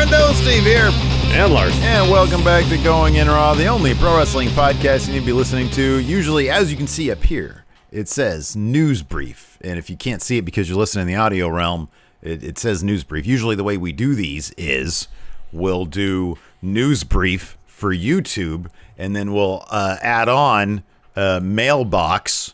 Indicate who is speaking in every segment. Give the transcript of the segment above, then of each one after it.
Speaker 1: Friendo, Steve here.
Speaker 2: And Larson.
Speaker 1: And welcome back to Going In Raw, the only pro wrestling podcast you need to be listening to. Usually, as you can see up here, it says News Brief. And if you can't see it because you're listening in the audio realm, it says News Brief. Usually the way we do these is we'll do News Brief for YouTube, and then we'll add on Mailbag,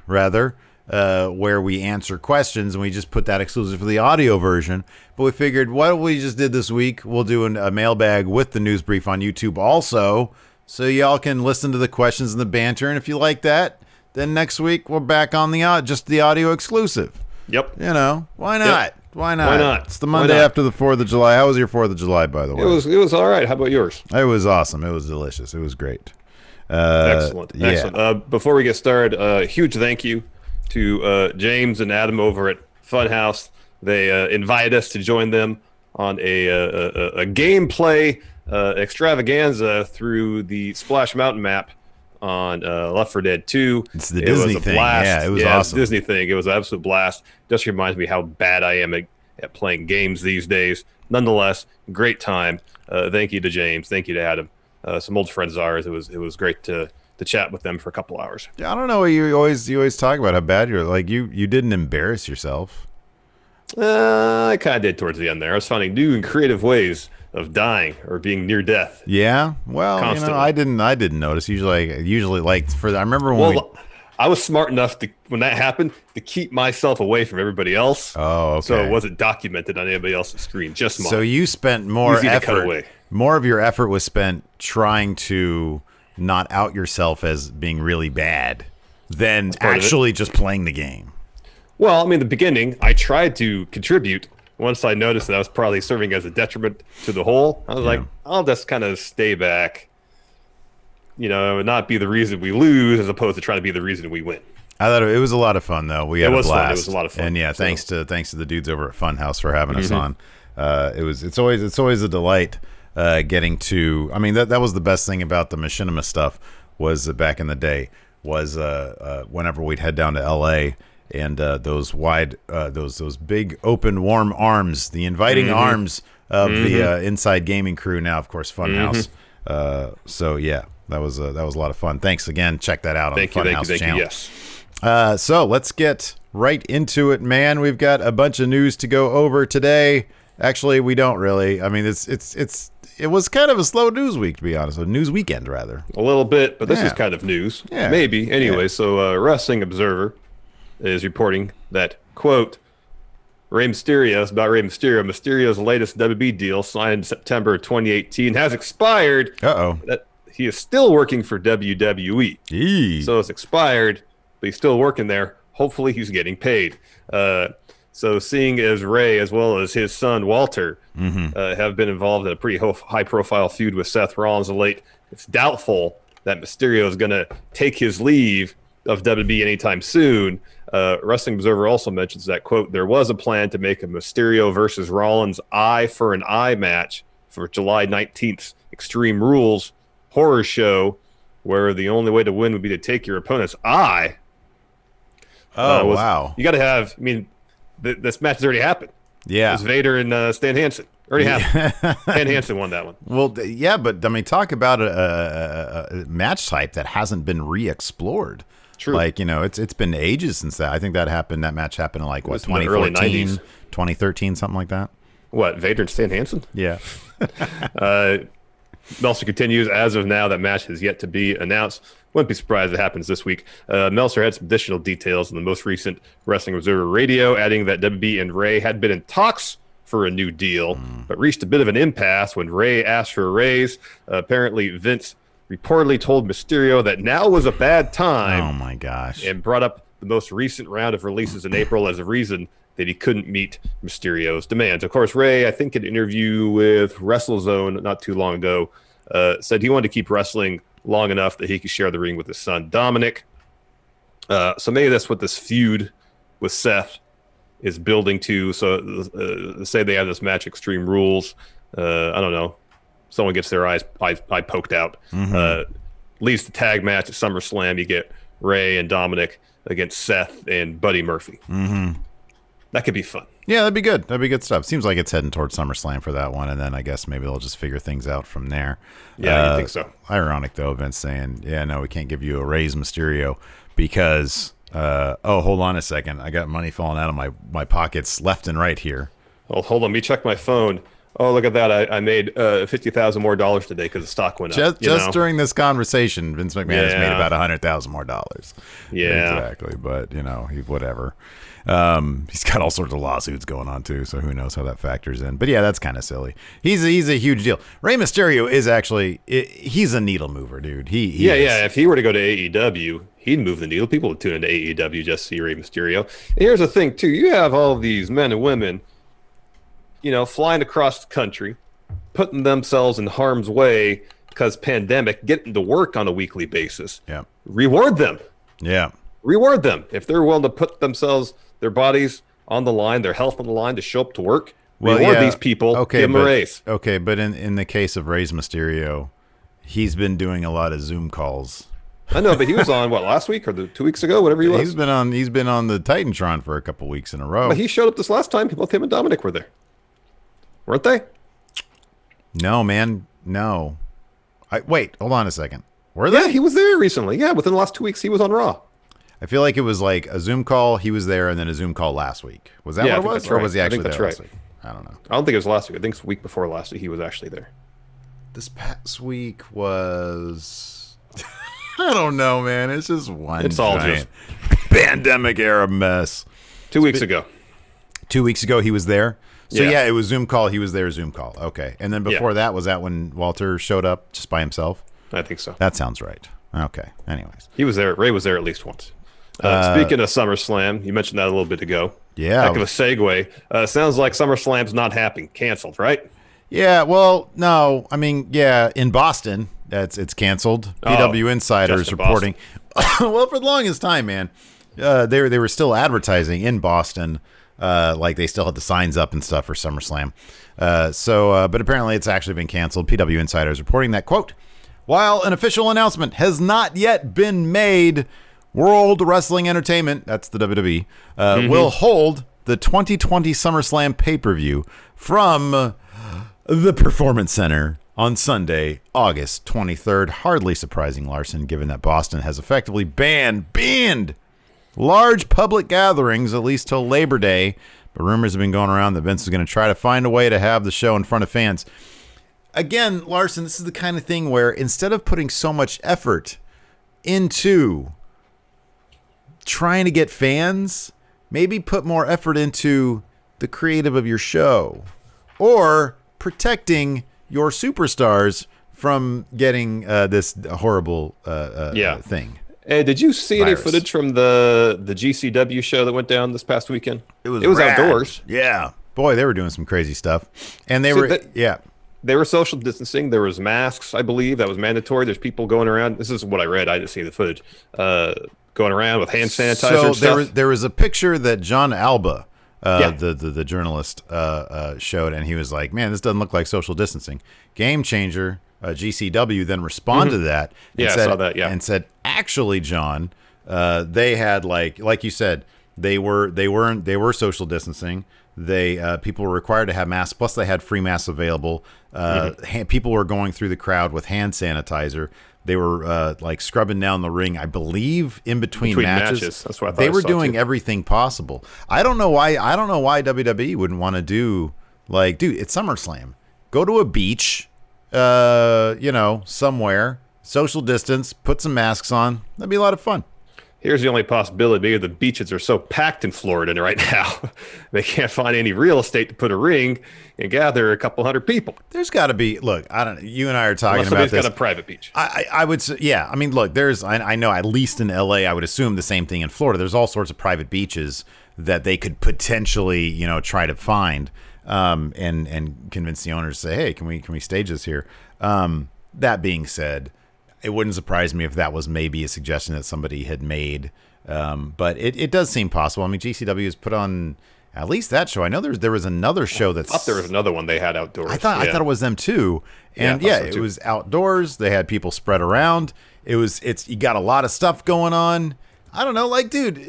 Speaker 1: where we answer questions, and we just put that exclusive for the audio version. But we figured, what we just did this week, we'll do a mailbag with the news brief on YouTube also, so y'all can listen to the questions and the banter. And if you like that, then next week we're back on just the audio exclusive.
Speaker 2: Yep.
Speaker 1: You know, why not?
Speaker 2: Yep.
Speaker 1: Why not?
Speaker 2: Why not?
Speaker 1: It's the Monday after the 4th of July. How was your 4th of July, by the way?
Speaker 2: It was all right. How about yours?
Speaker 1: It was awesome. It was delicious. It was great.
Speaker 2: Excellent.
Speaker 1: Yeah.
Speaker 2: Excellent. Before we get started, huge thank you to James and Adam over at Funhouse. They invited us to join them on a gameplay extravaganza through the Splash Mountain map on Left 4 Dead 2.
Speaker 1: It's the Disney thing.
Speaker 2: Blast.
Speaker 1: Yeah, it was
Speaker 2: awesome.
Speaker 1: It's
Speaker 2: the Disney thing. It was an absolute blast. Just reminds me how bad I am at playing games these days. Nonetheless, great time. Thank you to James. Thank you to Adam. Some old friends of ours. It was great to chat with them for a couple hours.
Speaker 1: Yeah, I don't know. You always talk about how bad you're. Like you didn't embarrass yourself.
Speaker 2: I kind of did towards the end there. I was finding new and creative ways of dying or being near death.
Speaker 1: Yeah. Well,
Speaker 2: Constantly.
Speaker 1: I didn't notice. Usually like I remember when
Speaker 2: I was smart enough when that happened to keep myself away from everybody else.
Speaker 1: Oh, okay.
Speaker 2: So it wasn't documented on anybody else's screen. Just mine.
Speaker 1: So you spent more
Speaker 2: Easy to cut
Speaker 1: effort.
Speaker 2: away.
Speaker 1: More of your effort was spent trying to not out yourself as being really bad than actually just playing the game.
Speaker 2: Well, I mean, in the beginning, I tried to contribute. Once I noticed that I was probably serving as a detriment to the whole, I was like, I'll just kind of stay back, and not be the reason we lose as opposed to try to be the reason we win.
Speaker 1: I thought it was a lot of fun, though. We had a blast.
Speaker 2: Fun. It was a lot of fun.
Speaker 1: And yeah, thanks to the dudes over at Funhouse for having us on. It's always a delight getting to. I mean, that was the best thing about the machinima stuff was back in the day was whenever we'd head down to L.A. and those wide, those big open warm arms, the inviting arms of the Inside Gaming crew. Now, of course, Funhouse. So yeah, that was a lot of fun. Thanks again. Check that out on the Funhouse channel.
Speaker 2: Yes.
Speaker 1: So let's get right into it, man. We've got a bunch of news to go over today. Actually, we don't really. I mean, it was kind of a slow news week, to be honest. A news weekend, rather.
Speaker 2: A little bit, but this is kind of news.
Speaker 1: Yeah.
Speaker 2: Maybe. Anyway, so Wrestling Observer is reporting that, quote, Rey Mysterio, it's about Rey Mysterio. Mysterio's latest WB deal signed in September 2018 has expired. That he is still working for WWE.
Speaker 1: Eee.
Speaker 2: So it's expired, but he's still working there. Hopefully he's getting paid. So seeing as Rey, as well as his son Walter, have been involved in a pretty high-profile feud with Seth Rollins of late, it's doubtful that Mysterio is going to take his leave of WWE anytime soon. Wrestling Observer also mentions that, quote, there was a plan to make a Mysterio versus Rollins eye for an eye match for July 19th Extreme Rules horror show, where the only way to win would be to take your opponent's eye.
Speaker 1: Wow.
Speaker 2: You got to have, I mean, this match has already happened.
Speaker 1: Yeah.
Speaker 2: It was Vader and Stan Hansen. Already happened. Stan Hansen won that one.
Speaker 1: Well, yeah, but I mean, talk about a match type that hasn't been re-explored.
Speaker 2: True.
Speaker 1: Like, it's been ages since that. I think that match happened in like, what, 2014, 2013, something like that?
Speaker 2: What, Vader and Stan Hansen?
Speaker 1: Yeah.
Speaker 2: Meltzer continues, as of now, that match has yet to be announced. Wouldn't be surprised if it happens this week. Meltzer had some additional details in the most recent Wrestling Observer Radio, adding that WB and Rey had been in talks for a new deal, but reached a bit of an impasse when Rey asked for a raise. Apparently, Vince reportedly told Mysterio that now was a bad time.
Speaker 1: Oh, my gosh.
Speaker 2: And brought up the most recent round of releases in April as a reason that he couldn't meet Mysterio's demands. Of course, Rey, I think in an interview with WrestleZone not too long ago, said he wanted to keep wrestling long enough that he could share the ring with his son, Dominic. So maybe that's what this feud with Seth is building to. So say they have this match, Extreme Rules. I don't know. Someone gets their eye poked out. Leads the tag match at SummerSlam. You get Rey and Dominic against Seth and Buddy Murphy. That could be fun.
Speaker 1: Yeah, that'd be good. That'd be good stuff. Seems like it's heading towards SummerSlam for that one, and then I guess maybe they'll just figure things out from there.
Speaker 2: Yeah, I think so.
Speaker 1: Ironic, though, Vince saying, yeah, no, we can't give you a Rey Mysterio because, hold on a second. I got money falling out of my pockets left and right here.
Speaker 2: Oh, hold on. Let me check my phone. Oh, look at that. I made $50,000 more today because the stock went up.
Speaker 1: Just during this conversation, Vince McMahon has made about $100,000 more.
Speaker 2: Yeah.
Speaker 1: Exactly. But, whatever. He's got all sorts of lawsuits going on, too, so who knows how that factors in. But, yeah, that's kind of silly. He's a huge deal. Rey Mysterio is actually he's a needle mover, dude. He is.
Speaker 2: If he were to go to AEW, he'd move the needle. People would tune into AEW just to see Rey Mysterio. And here's the thing, too. You have all these men and women flying across the country, putting themselves in harm's way because pandemic, getting to work on a weekly basis.
Speaker 1: Yeah.
Speaker 2: Reward them.
Speaker 1: Yeah.
Speaker 2: Reward them. If they're willing to put their bodies on the line, their health on the line to show up to work, reward these people, give them a raise.
Speaker 1: Okay, but in the case of Rey Mysterio, he's been doing a lot of Zoom calls.
Speaker 2: I know, but he was on, last week or 2 weeks ago, whatever he was?
Speaker 1: He's been on the Titantron for a couple weeks in a row.
Speaker 2: But he showed up this last time. Both him and Dominic were there. Weren't they?
Speaker 1: No, man. No. Wait, hold on a second. Were they?
Speaker 2: Yeah, he was there recently. Yeah, within the last 2 weeks, he was on Raw.
Speaker 1: I feel like it was like a Zoom call. He was there, and then a Zoom call last week. Was that what it was? Or was he actually there last week? I don't know.
Speaker 2: I don't think it was last week. I think it's the week before last week he was actually there.
Speaker 1: This past week was... I don't know, man. It's just one giant pandemic era mess.
Speaker 2: 2 weeks ago.
Speaker 1: 2 weeks ago he was there? So, yeah, it was Zoom call. He was there, Zoom call. Okay. And then before that, was that when Walter showed up just by himself?
Speaker 2: I think so.
Speaker 1: That sounds right. Okay. Anyways.
Speaker 2: He was there. Rey was there at least once. Speaking of SummerSlam, you mentioned that a little bit ago.
Speaker 1: Yeah.
Speaker 2: Heck of a segue. Sounds like SummerSlam's not happening. Canceled, right?
Speaker 1: Yeah. Well, no. I mean, yeah, in Boston, it's canceled. PW Insiders reporting. Well, for the longest time, man, they were still advertising in Boston. Like they still had the signs up and stuff for SummerSlam. But apparently it's actually been canceled. PW Insiders reporting that, quote, while an official announcement has not yet been made, World Wrestling Entertainment, that's the WWE, will hold the 2020 SummerSlam pay-per-view from the Performance Center on Sunday, August 23rd. Hardly surprising, Larson, given that Boston has effectively banned large public gatherings, at least till Labor Day. But rumors have been going around that Vince is going to try to find a way to have the show in front of fans. Again, Larson, this is the kind of thing where instead of putting so much effort into trying to get fans, maybe put more effort into the creative of your show or protecting your superstars from getting this horrible thing.
Speaker 2: Hey, did you see any footage from the GCW show that went down this past weekend? It was outdoors.
Speaker 1: Yeah. Boy, they were doing some crazy stuff. And they
Speaker 2: They were social distancing. There was masks, I believe. That was mandatory. There's people going around. This is what I read. I didn't see the footage. Going around with hand sanitizer and stuff.
Speaker 1: There was a picture that John Alba, the journalist, showed, and he was like, man, this doesn't look like social distancing. Game Changer, GCW, then responded to that. And
Speaker 2: I saw that,
Speaker 1: and said, actually, John, they had, like you said, they were social distancing. People were required to have masks. Plus, they had free masks available. People were going through the crowd with hand sanitizer. They were scrubbing down the ring, I believe, in between matches.
Speaker 2: That's what I thought.
Speaker 1: They were doing everything possible. I don't know why WWE wouldn't want to do dude, it's SummerSlam. Go to a beach, somewhere, social distance, put some masks on. That'd be a lot of fun.
Speaker 2: Here's the only possibility. Maybe the beaches are so packed in Florida right now, they can't find any real estate to put a ring and gather a couple hundred people.
Speaker 1: There's got to be, look, I don't know. You and I are talking about this.
Speaker 2: Somebody's got a private beach.
Speaker 1: I would say, yeah. I mean, look, I know at least in LA, I would assume the same thing in Florida. There's all sorts of private beaches that they could potentially, try to find and convince the owners to say, hey, can we stage this here? That being said, it wouldn't surprise me if that was maybe a suggestion that somebody had made. But it does seem possible. I mean, GCW has put on at least that show. I know there was another show I
Speaker 2: thought there was another one they had outdoors.
Speaker 1: I thought it was them too. And it was outdoors. They had people spread around. You got a lot of stuff going on. I don't know, dude,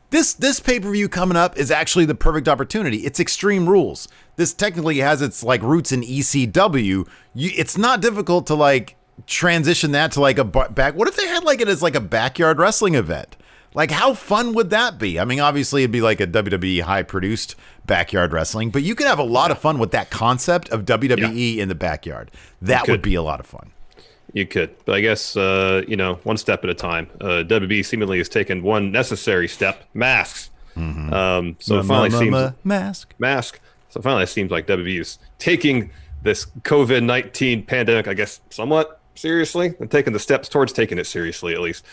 Speaker 1: This pay-per-view coming up is actually the perfect opportunity. It's Extreme Rules. This technically has its like roots in ECW. It's not difficult to like transition that to like a back. What if they had like it as like a backyard wrestling event? Like, how fun would that be? I mean, obviously it'd be like a WWE high-produced backyard wrestling, but you could have a lot of fun with that concept of WWE in the backyard. That would be a lot of fun.
Speaker 2: You could, but I guess, one step at a time. WB seemingly has taken one necessary step, masks. So it finally seems... Mask. So finally it seems like WB is taking this COVID-19 pandemic, I guess, somewhat seriously, and taking the steps towards taking it seriously, at least.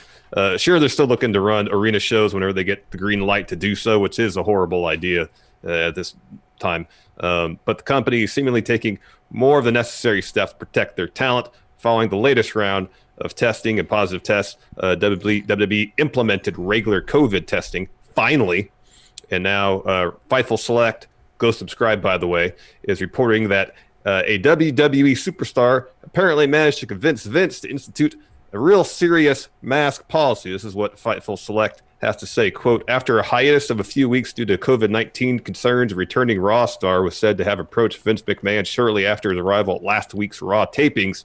Speaker 2: Sure, they're still looking to run arena shows whenever they get the green light to do so, which is a horrible idea at this time. But the company is seemingly taking more of the necessary steps to protect their talent. Following the latest round of testing and positive tests, WWE implemented regular COVID testing, finally. And now Fightful Select, go subscribe, by the way, is reporting that a WWE superstar apparently managed to convince Vince to institute a real serious mask policy. This is what Fightful Select has to say. Quote, after a hiatus of a few weeks due to COVID-19 concerns, a returning Raw star was said to have approached Vince McMahon shortly after his arrival at last week's Raw tapings.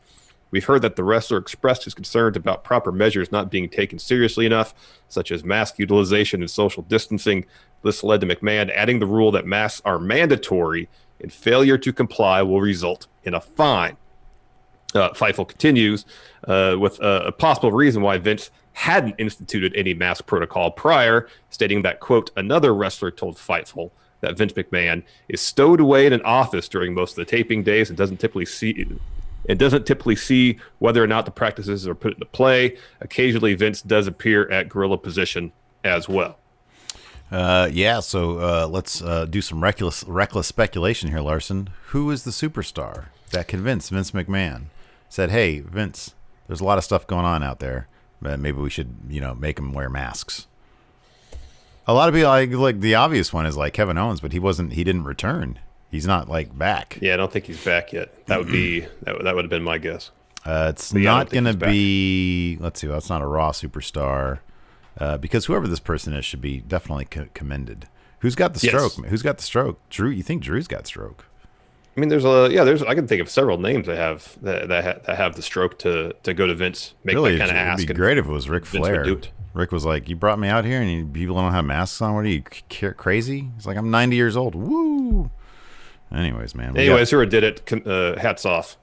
Speaker 2: We've heard that the wrestler expressed his concerns about proper measures not being taken seriously enough, such as mask utilization and social distancing. This led to McMahon adding the rule that masks are mandatory and failure to comply will result in a fine. Fightful continues with a possible reason why Vince hadn't instituted any mask protocol prior, stating that, quote, another wrestler told Fightful that Vince McMahon is stowed away in an office during most of the taping days and doesn't typically see whether or not the practices are put into play. Occasionally, Vince does appear at gorilla position as well.
Speaker 1: So let's do some reckless speculation here, Larson. Who is the superstar that convinced Vince McMahon? Said, hey, Vince, there's a lot of stuff going on out there, but maybe we should, make them wear masks. A lot of people, like the obvious one is like Kevin Owens, but he didn't return. He's not like back.
Speaker 2: Yeah, I don't think he's back yet. That would be that would have been my guess.
Speaker 1: It's not going to be. Let's see. That's not a Raw superstar, because whoever this person is should be definitely commended. Who's got the stroke? Yes. Who's got the stroke? Drew. You think Drew's got stroke?
Speaker 2: I mean, I can think of several names that have the stroke to go to Vince. Make
Speaker 1: really,
Speaker 2: that kind of ask.
Speaker 1: It'd be great if it was Ric Flair. Rick was like, "You brought me out here, and people don't have masks on. What are you crazy?" He's like, "I'm 90 years old. Woo." Anyways, man.
Speaker 2: Whoever did it, hats off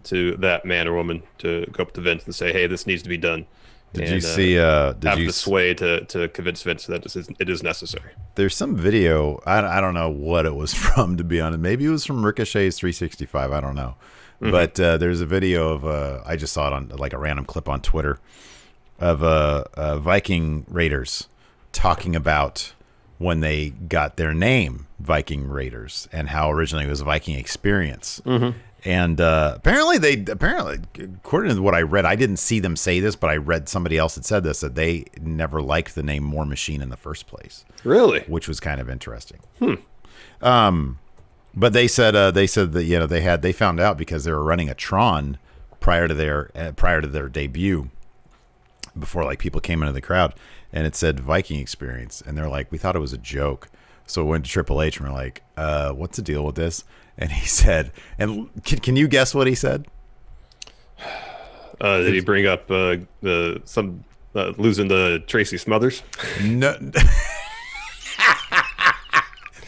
Speaker 2: to that man or woman to go up to Vince and say, "Hey, this needs to be done."
Speaker 1: Did you see? Have
Speaker 2: the sway to convince Vince that it is necessary.
Speaker 1: There's some video. I don't know what it was from, to be honest. Maybe it was from Ricochet's 365. I don't know. Mm-hmm. But there's a video of I just saw it on like a random clip on Twitter of Viking Raiders talking about when they got their name, Viking Raiders, and how originally it was Viking Experience. Mm-hmm. And apparently, according to what I read, I didn't see them say this, but I read somebody else that said this, that they never liked the name War Machine in the first place.
Speaker 2: Really?
Speaker 1: Which was kind of interesting. But they said that they found out because they were running a Tron prior to their debut, before like people came into the crowd, and it said Viking Experience, and they're like, we thought it was a joke. So we went to Triple H and we're like, what's the deal with this? And he said, and can you guess what he said?
Speaker 2: Did he bring up losing the Tracy Smothers?
Speaker 1: No.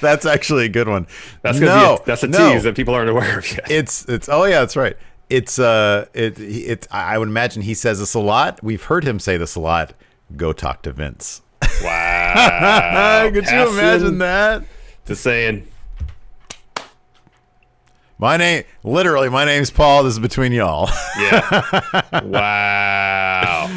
Speaker 1: That's actually a good one.
Speaker 2: That's a tease that people aren't aware of yet.
Speaker 1: It's oh yeah, that's right. It's I would imagine he says this a lot. We've heard him say this a lot. Go talk to Vince.
Speaker 2: Wow.
Speaker 1: Could you imagine that?
Speaker 2: To saying,
Speaker 1: my name's Paul. This is between y'all.
Speaker 2: Yeah. Wow.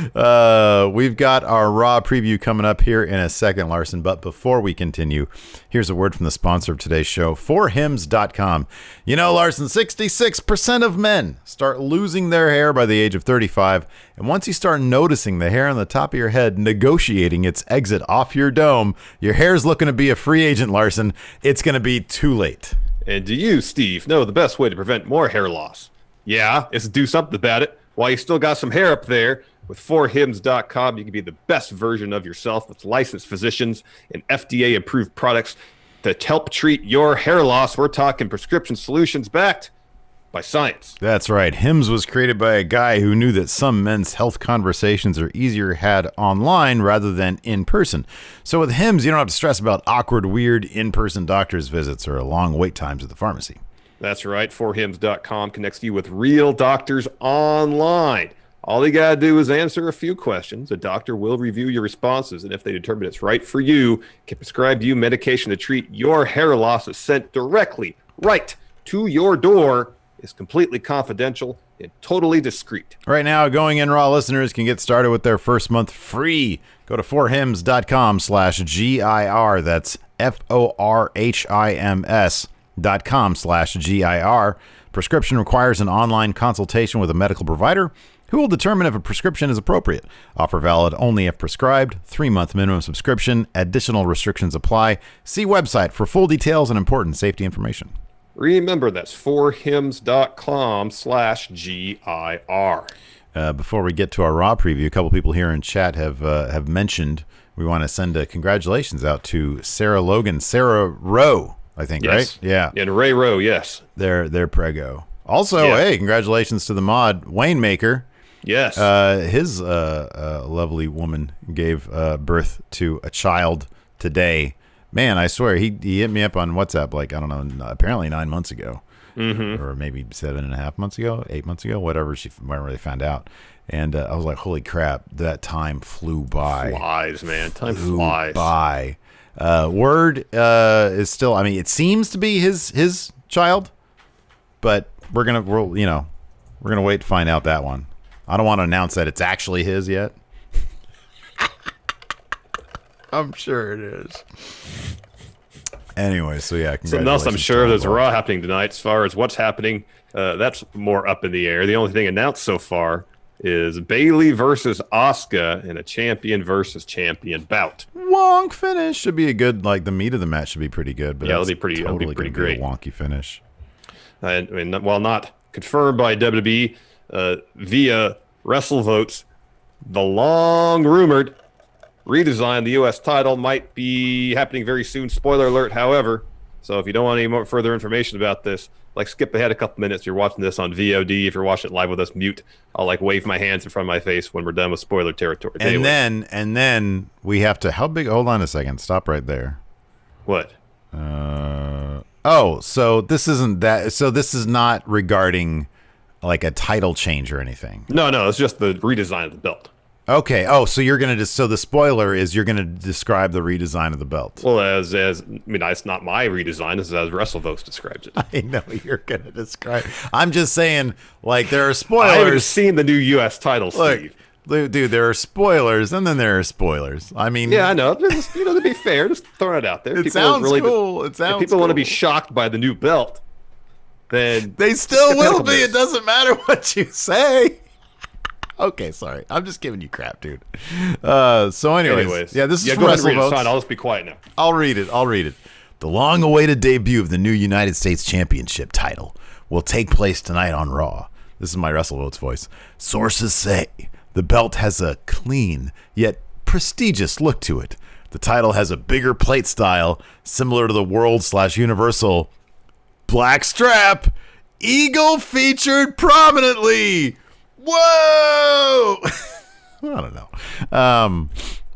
Speaker 1: We've got our Raw preview coming up here in a second, Larson. But before we continue, here's a word from the sponsor of today's show, forhims.com. You know, Larson, 66% of men start losing their hair by the age of 35. And once you start noticing the hair on the top of your head negotiating its exit off your dome, your hair's looking to be a free agent, Larson. It's going to be too late.
Speaker 2: And do you, Steve, know the best way to prevent more hair loss? Yeah, it's to do something about it. While you still got some hair up there, With 4hims.com, you can be the best version of yourself with licensed physicians and FDA-approved products that help treat your hair loss. We're talking prescription solutions backed by science.
Speaker 1: That's right. Hims was created by a guy who knew that some men's health conversations are easier had online rather than in person. So with Hims, you don't have to stress about awkward, weird in-person doctor's visits or long wait times at the pharmacy.
Speaker 2: That's right. 4hims.com connects you with real doctors online. All you got to do is answer a few questions. A doctor will review your responses, and if they determine it's right for you, can prescribe you medication to treat your hair loss is sent directly right to your door. Is completely confidential and totally discreet.
Speaker 1: Right now, Going In Raw listeners can get started with their first month free. Go to 4hims.com/GIR. That's FORHIMS.com/GIR. Prescription requires an online consultation with a medical provider who will determine if a prescription is appropriate. Offer valid only if prescribed. 3-month minimum subscription. Additional restrictions apply. See website for full details and important safety information.
Speaker 2: Remember, that's 4hims.com/GIR.
Speaker 1: Before we get to our Raw preview, a couple people here in chat have mentioned we want to send congratulations out to Sarah Rowe, I think,
Speaker 2: yes.
Speaker 1: Right? Yeah.
Speaker 2: And Ray Rowe, yes.
Speaker 1: They're prego. Also, Hey, congratulations to the mod, Wayne Maker.
Speaker 2: Yes.
Speaker 1: His lovely woman gave birth to a child today. Man, I swear, he hit me up on WhatsApp, like, I don't know, apparently 9 months ago. Or maybe 7.5 months ago, 8 months ago, whenever they found out. And I was like, holy crap, that time flew by.
Speaker 2: Flies, man. Time flies.
Speaker 1: By. Word is still, I mean, it seems to be his child, but we're gonna wait to find out that one. I don't want to announce that it's actually his yet. I'm sure it is. Anyway, so yeah,
Speaker 2: something else I'm sure there's a Raw happening tonight. As far as what's happening, that's more up in the air. The only thing announced so far is Bayley versus Asuka in a champion versus champion bout.
Speaker 1: Wonk finish should be a good, like the meat of the match should be pretty good. But
Speaker 2: yeah, it'll be pretty great.
Speaker 1: A wonky finish.
Speaker 2: And while not confirmed by WWE via WrestleVotes, the long rumored redesign of the U.S. title might be happening very soon. Spoiler alert, however. So if you don't want any more further information about this, like skip ahead a couple minutes. You're watching this on VOD. If you're watching it live with us, mute. I'll like wave my hands in front of my face when we're done with spoiler territory.
Speaker 1: And then we have to. How big? Hold on a second. Stop right there.
Speaker 2: What?
Speaker 1: So this isn't that. So this is not regarding like a title change or anything.
Speaker 2: No. It's just the redesign of the belt.
Speaker 1: Okay. Oh, so you're gonna so the spoiler is you're gonna describe the redesign of the belt.
Speaker 2: Well, as I mean, it's not my redesign. This is as WrestleVotes describes it.
Speaker 1: I know you're gonna describe. I'm just saying, like there are spoilers.
Speaker 2: I haven't seen the new U.S. title, Steve.
Speaker 1: Look, dude, there are spoilers, and then there are spoilers. I mean,
Speaker 2: yeah, I know. Just, to be fair, just throwing it out there.
Speaker 1: It sounds cool. If
Speaker 2: people want to be shocked by the new belt, then
Speaker 1: they still will be. It doesn't matter what you say. Okay, sorry. I'm just giving you crap, dude. So anyways, yeah, this is from WrestleVotes.
Speaker 2: I'll just be quiet now.
Speaker 1: I'll read it. The long-awaited debut of the new United States Championship title will take place tonight on Raw. This is my WrestleVotes voice. Sources say the belt has a clean yet prestigious look to it. The title has a bigger plate style, similar to the World/Universal black strap. Eagle featured prominently. Whoa! I don't know.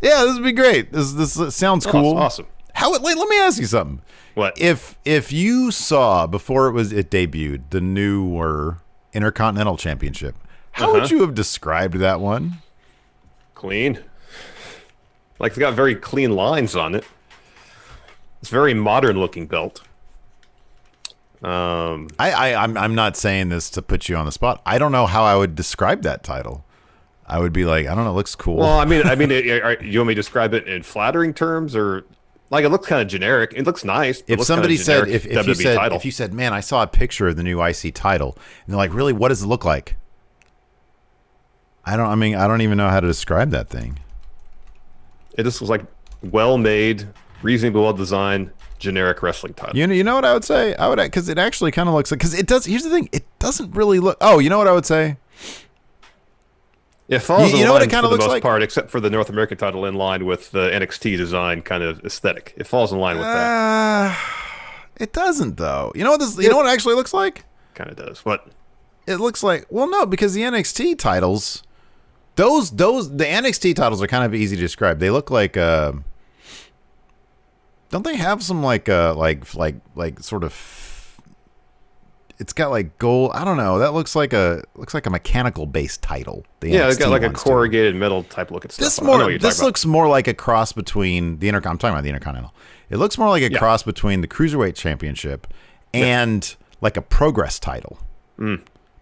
Speaker 1: Yeah, this would be great. This sounds cool.
Speaker 2: Awesome.
Speaker 1: Let me ask you something.
Speaker 2: What?
Speaker 1: If you saw before it debuted the newer Intercontinental Championship, how would you have described that one?
Speaker 2: Clean. Like it's got very clean lines on it. It's a very modern looking belt.
Speaker 1: I'm not saying this to put you on the spot. I don't know how I would describe that title. I would be like, I don't know, it looks cool.
Speaker 2: Well, I mean, you want me to describe it in flattering terms, or like it looks kind of generic? It looks nice.
Speaker 1: If somebody said, if you said, man, I saw a picture of the new IC title, and they're like, really, what does it look like? I don't even know how to describe that thing.
Speaker 2: It just looks like well-made, reasonably well-designed, generic wrestling title.
Speaker 1: You know what I would say? Because it actually kind of looks like, because it does. Here's the thing, it doesn't really look. Oh, you know what I would say?
Speaker 2: It falls
Speaker 1: You
Speaker 2: in
Speaker 1: know what
Speaker 2: line
Speaker 1: it kind
Speaker 2: for
Speaker 1: of
Speaker 2: the
Speaker 1: looks
Speaker 2: most
Speaker 1: like?
Speaker 2: part, except for the North American title in line with the NXT design kind of aesthetic. It falls in line with that.
Speaker 1: It doesn't though. You know what this? You know what it actually looks like?
Speaker 2: Kind of does. What?
Speaker 1: It looks like, well, no, because the NXT titles, the NXT titles are kind of easy to describe. They look like, don't they have some like sort of, it's got like gold. I don't know. That looks like a mechanical based title.
Speaker 2: Yeah, it's got like a
Speaker 1: ones do.
Speaker 2: corrugated metal type look at stuff.
Speaker 1: This looks more like a cross between the I'm talking about the Intercontinental. It looks more like a cross between the Cruiserweight Championship and like a Progress title.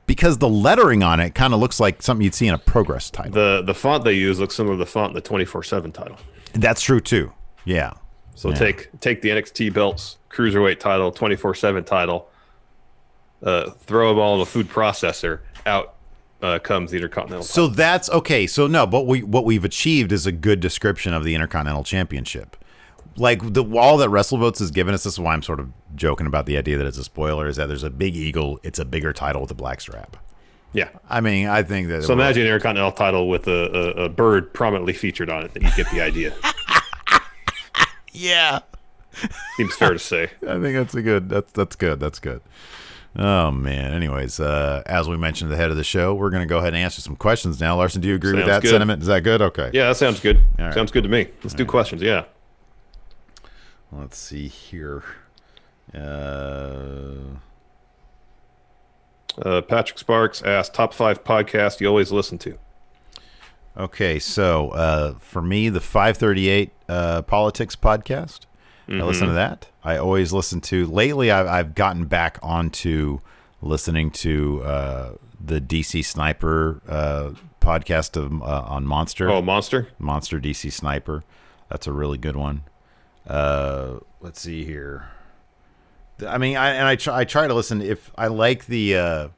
Speaker 1: Because the lettering on it kind of looks like something you'd see in a Progress title.
Speaker 2: The font they use looks similar to the font in the 24/7 title.
Speaker 1: That's true too. Yeah.
Speaker 2: So take the NXT belts, Cruiserweight title, 24/7 title, throw them all in a food processor. Out comes the Intercontinental title.
Speaker 1: So that's okay. So no, but what we've achieved is a good description of the Intercontinental Championship. Like all that WrestleVotes has given us, this is why I'm sort of joking about the idea that it's a spoiler, is that there's a big eagle. It's a bigger title with a black strap.
Speaker 2: Yeah.
Speaker 1: I mean, I think that.
Speaker 2: So imagine an Intercontinental title with a bird prominently featured on it, and you get the idea.
Speaker 1: Yeah.
Speaker 2: Seems fair to say.
Speaker 1: I think that's good. That's good. Oh man. Anyways, as we mentioned at the head of the show, we're going to go ahead and answer some questions now. Larson, do you agree with that sentiment? Is that good? Okay.
Speaker 2: Yeah, that sounds good.
Speaker 1: All right.
Speaker 2: Sounds good to me. Let's do questions. Yeah.
Speaker 1: Let's see here.
Speaker 2: Patrick Sparks asked, top 5 podcast you always listen to.
Speaker 1: Okay, so for me, the 538 Politics podcast. I listen to that. I always listen to. Lately, I've gotten back onto listening to the DC Sniper podcast on Monster.
Speaker 2: Oh, Monster
Speaker 1: DC Sniper. That's a really good one. Let's see here. I mean, I try to listen. If I like the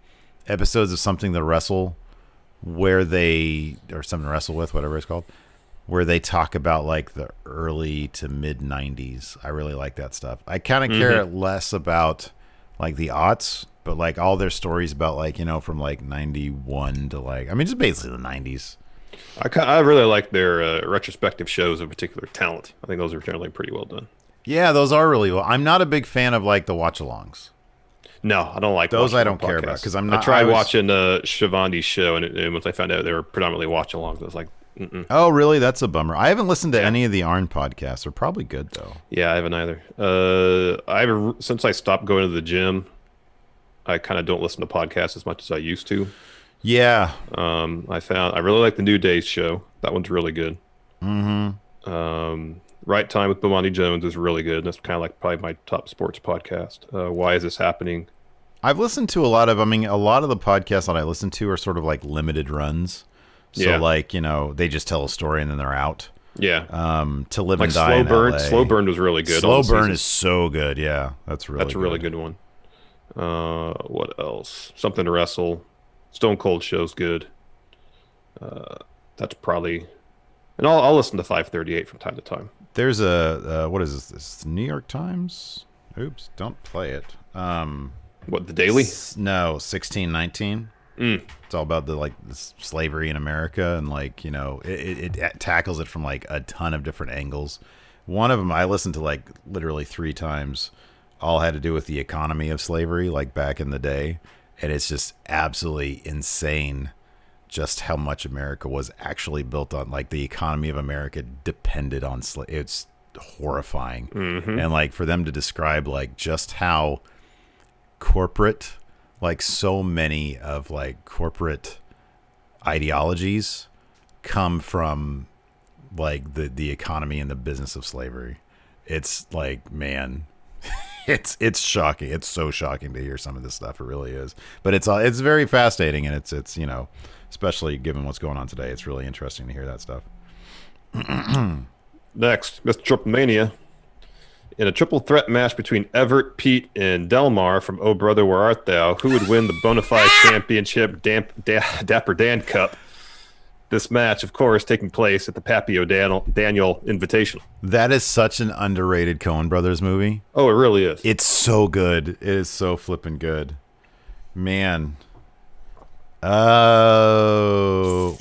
Speaker 1: episodes of Something to Wrestle, where they or Something to Wrestle with, whatever it's called, where they talk about like the early to mid 90s. I really like that stuff. I kind of care less about like the aughts, but like all their stories about like, you know, from like 91 to like, I mean, just basically the 90s.
Speaker 2: I really like their retrospective shows of particular talent. I think those are generally pretty well done.
Speaker 1: Yeah, those are really well. I'm not a big fan of like the watch-alongs.
Speaker 2: No, I don't like
Speaker 1: those. I don't care about because I'm not.
Speaker 2: I tried watching Shivandi's show, and once I found out they were predominantly watch-alongs, I was like, mm-mm.
Speaker 1: Oh, really? That's a bummer. I haven't listened to any of the Arn podcasts. They're probably good though.
Speaker 2: Yeah, I haven't either. Since I stopped going to the gym, I kind of don't listen to podcasts as much as I used to.
Speaker 1: Yeah.
Speaker 2: I really like the New Days show. That one's really good. Right Time with Bomani Jones is really good. That's kind of like probably my top sports podcast. Why Is This Happening?
Speaker 1: I've listened to a lot of the podcasts that I listen to are sort of like limited runs. So like, you know, they just tell a story and then they're out.
Speaker 2: Yeah.
Speaker 1: To Live
Speaker 2: like
Speaker 1: and Die in LA.
Speaker 2: Slow Burn was really good.
Speaker 1: Slow Burn is so good. Yeah. That's a really good
Speaker 2: one. What else? Something to Wrestle. Stone Cold show's good. That's probably, and I'll listen to 538 from time to time.
Speaker 1: There's a what is this? This is the New York Times. Oops, don't play it.
Speaker 2: What, the Daily?
Speaker 1: No, 1619. It's all about the slavery in America, and like, you know, it tackles it from like a ton of different angles. One of them I listened to like literally 3 times. All had to do with the economy of slavery, like back in the day. And it's just absolutely insane just how much America was actually built on. Like the economy of America depended on it's horrifying. And like for them to describe like just how corporate, like so many of like corporate ideologies come from like the economy and the business of slavery. It's like, man, It's shocking. It's so shocking to hear some of this stuff. It really is. But it's very fascinating, and it's you know, especially given what's going on today, it's really interesting to hear that stuff.
Speaker 2: Next, Mr. Triple Mania. In a triple threat match between Everett, Pete, and Delmar from Oh Brother Where Art Thou, who would win the Bonafide Championship Dapper Dan Cup? This match, of course, taking place at the Papio Daniel Invitational.
Speaker 1: That is such an underrated Coen Brothers movie.
Speaker 2: Oh, it really is.
Speaker 1: It's so good. It is so flippin' good. Man. Wow.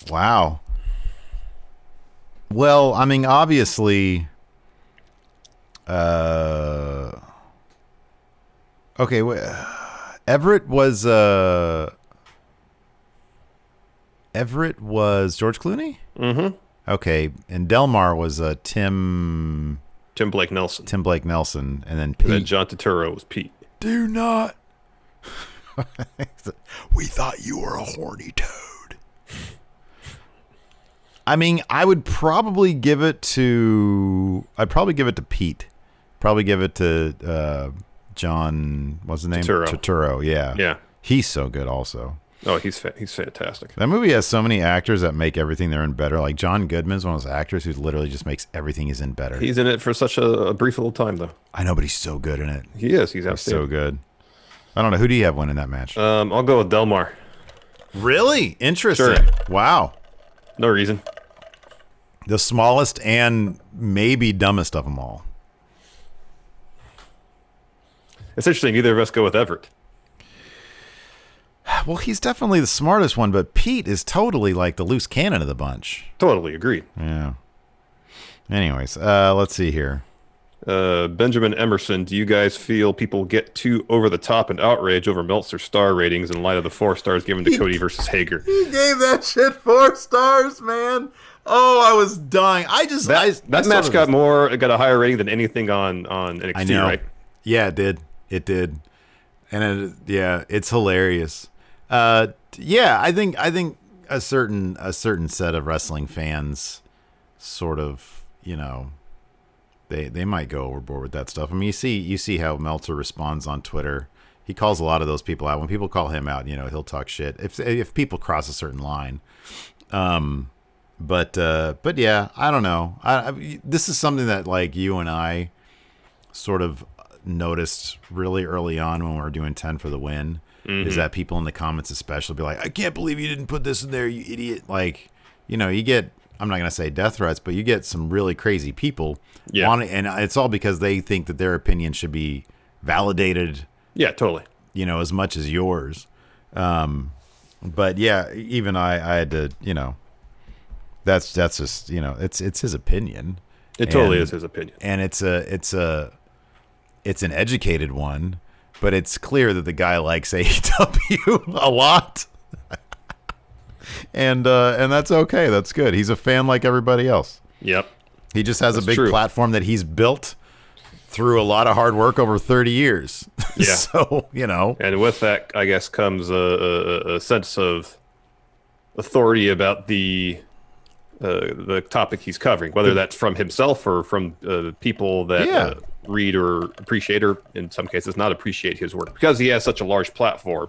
Speaker 1: Well, I mean, obviously, okay, Everett was George Clooney?
Speaker 2: Mm-hmm.
Speaker 1: Okay, and Delmar was Tim
Speaker 2: Blake Nelson.
Speaker 1: And then
Speaker 2: And
Speaker 1: Pete.
Speaker 2: then John Turturro was Pete.
Speaker 1: Do not. We thought you were a horny toad. I mean, I'd probably give it to Pete. Probably give it to John. What's his name? Turturro. Yeah.
Speaker 2: Yeah.
Speaker 1: He's so good. Also.
Speaker 2: Oh, he's fantastic.
Speaker 1: That movie has so many actors that make everything they're in better. Like John Goodman's one of those actors who literally just makes everything he's in better.
Speaker 2: He's in it for such a brief little time, though.
Speaker 1: I know, but he's so good in it.
Speaker 2: He is. He's
Speaker 1: so good. I don't know. Who do you have winning that match?
Speaker 2: I'll go with Delmar.
Speaker 1: Really? Interesting.
Speaker 2: Sure.
Speaker 1: Wow.
Speaker 2: No reason.
Speaker 1: The smallest and maybe dumbest of them all.
Speaker 2: It's interesting. Neither of us go with Everett.
Speaker 1: Well, he's definitely the smartest one, but Pete is totally like the loose cannon of the bunch.
Speaker 2: Totally agreed.
Speaker 1: Yeah. Anyways, let's see here.
Speaker 2: Benjamin Emerson, do you guys feel people get too over the top and outrage over Meltzer's star ratings in light of the 4 stars given to Cody versus Hager?
Speaker 1: He gave that shit 4 stars, man. Oh, I was dying.
Speaker 2: That match got a higher rating than anything on NXT,
Speaker 1: I know.
Speaker 2: Right?
Speaker 1: Yeah, it did. And it's hilarious. Yeah, I think a certain set of wrestling fans sort of, they might go overboard with that stuff. I mean, you see how Meltzer responds on Twitter. He calls a lot of those people out. When people call him out, he'll talk shit if people cross a certain line. But yeah, I don't know. This is something that like you and I sort of noticed really early on when we were doing 10 for the win. Is that people in the comments especially be like, I can't believe you didn't put this in there, you idiot. Like, you get, I'm not going to say death threats, but you get some really crazy people.
Speaker 2: Yeah.
Speaker 1: And it's all because they think that their opinion should be validated.
Speaker 2: Yeah, totally.
Speaker 1: As much as yours. But yeah, even I had to, that's just, it's his opinion.
Speaker 2: It totally is his opinion.
Speaker 1: And it's an educated one. But it's clear that the guy likes AEW a lot, and that's okay. That's good. He's a fan like everybody else.
Speaker 2: Yep.
Speaker 1: He just has a big platform that he's built through a lot of hard work over 30 years.
Speaker 2: Yeah.
Speaker 1: So
Speaker 2: and with that, I guess, comes a sense of authority about the topic he's covering, whether that's from himself or from people that read or appreciate, or in some cases not appreciate his work, because he has such a large platform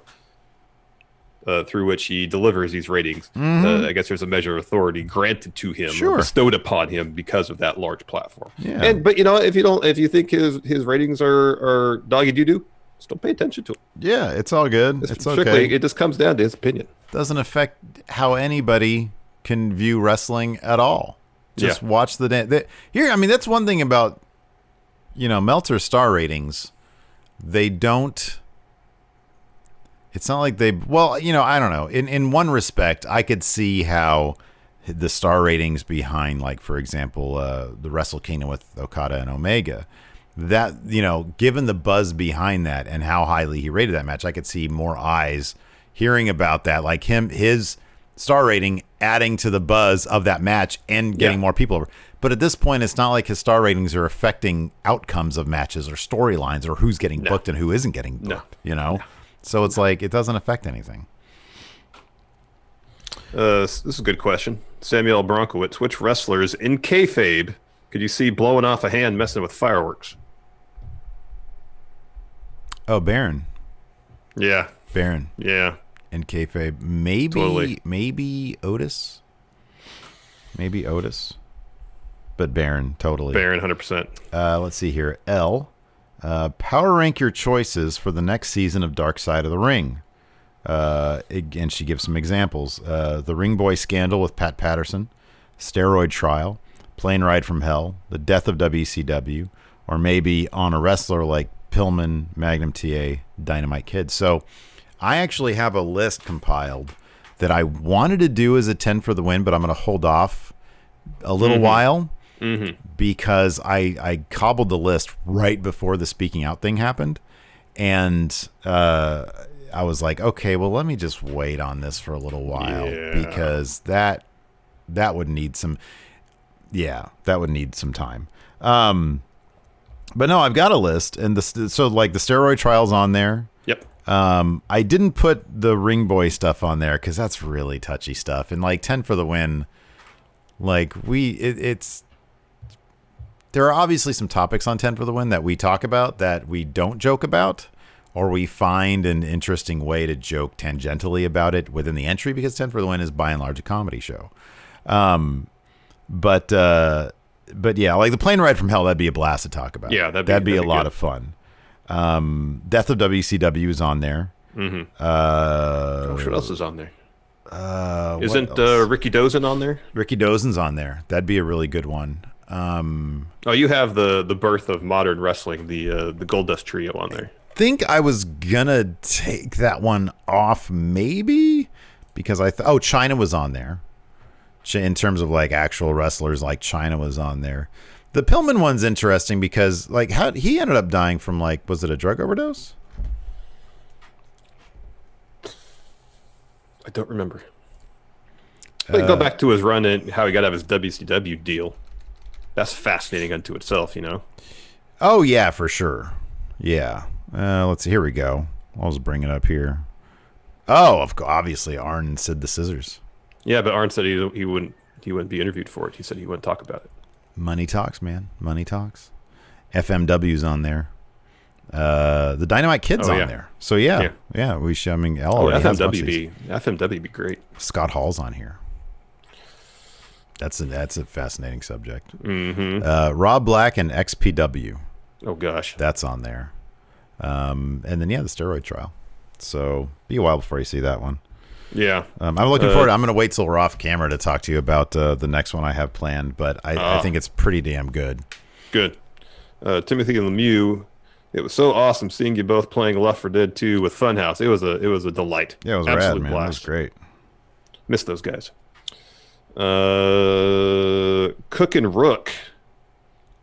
Speaker 2: through which he delivers these ratings. I guess there's a measure of authority granted to him, or bestowed upon him, because of that large platform.
Speaker 1: Yeah.
Speaker 2: But if you think his ratings are doggy doo doo, just don't pay attention to it.
Speaker 1: Yeah, it's all good. It's
Speaker 2: strictly,
Speaker 1: okay.
Speaker 2: It just comes down to his opinion.
Speaker 1: Doesn't affect how anybody can view wrestling at all. Just watch the here. I mean, that's one thing about Meltzer's star ratings. They don't. It's not like they. Well, I don't know. In one respect, I could see how the star ratings behind, like, for example, the Wrestle Kingdom with Okada and Omega. That, given the buzz behind that and how highly he rated that match, I could see more eyes hearing about that, like his star rating adding to the buzz of that match and getting more people over. But at this point, it's not like his star ratings are affecting outcomes of matches or storylines or who's getting booked and who isn't getting booked, So it's like, it doesn't affect anything.
Speaker 2: This is a good question. Samuel Bronkowitz, which wrestlers in kayfabe could you see blowing off a hand messing with fireworks?
Speaker 1: Oh, Baron.
Speaker 2: Yeah.
Speaker 1: Baron.
Speaker 2: Yeah.
Speaker 1: In kayfabe. Maybe Otis. Maybe Otis. But Baron, totally.
Speaker 2: Baron, 100%.
Speaker 1: Let's see here. L. Power rank your choices for the next season of Dark Side of the Ring. Again, she gives some examples. The Ring Boy Scandal with Pat Patterson. Steroid Trial. Plane Ride from Hell. The Death of WCW. Or maybe on a wrestler like Pillman, Magnum TA, Dynamite Kid. So I actually have a list compiled that I wanted to do as a 10 for the win, but I'm going to hold off a little while because I cobbled the list right before the speaking out thing happened. And I was like, okay, well, let me just wait on this for a little while because that would need some, that would need some time. But no, I've got a list, and so like the steroid trials on there.
Speaker 2: Yep.
Speaker 1: I didn't put the ring boy stuff on there because that's really touchy stuff. And like 10 for the win, like it's there are obviously some topics on 10 for the win that we talk about that we don't joke about, or we find an interesting way to joke tangentially about it within the entry, because 10 for the win is by and large a comedy show. But yeah, like the plane ride from hell, that'd be a blast to talk about.
Speaker 2: Yeah,
Speaker 1: that'd be a lot of fun. Death of WCW is on there.
Speaker 2: What else is on there? Isn't Ricky Dozen on there?
Speaker 1: Ricky Dozen's on there. That'd be a really good one.
Speaker 2: You have the birth of modern wrestling, the Goldust Trio on there.
Speaker 1: I think I was gonna take that one off, maybe, because China was on there. In terms of like actual wrestlers, like China was on there. The Pillman one's interesting because like how he ended up dying from, like, was it a drug overdose?
Speaker 2: I don't remember. But go back to his run and how he got out of his WCW deal. That's fascinating unto itself, you know.
Speaker 1: Oh yeah, for sure. Yeah. Let's see. Here we go. I'll just bring it up here. Oh, obviously Arn and Sid the Scissors.
Speaker 2: Yeah, but Arn said he wouldn't be interviewed for it. He said he wouldn't talk about it.
Speaker 1: Money talks, man. Money talks. FMW's on there. The Dynamite Kid's on there. So yeah. We should. I mean,
Speaker 2: FMW be great.
Speaker 1: Scott Hall's on here. That's a fascinating subject. Rob Black and XPW.
Speaker 2: Oh gosh,
Speaker 1: that's on there. And then the steroid trial. So be a while before you see that one.
Speaker 2: Yeah.
Speaker 1: I'm looking forward. I'm going to wait till we're off camera to talk to you about the next one I have planned, but I think it's pretty damn good.
Speaker 2: Good. Timothy and Lemieux, it was so awesome seeing you both playing Left 4 Dead 2 with Funhouse. It was a delight.
Speaker 1: Yeah, it was
Speaker 2: absolute
Speaker 1: rad, man.
Speaker 2: blast.
Speaker 1: It was great.
Speaker 2: Miss those guys. Cook and Rook.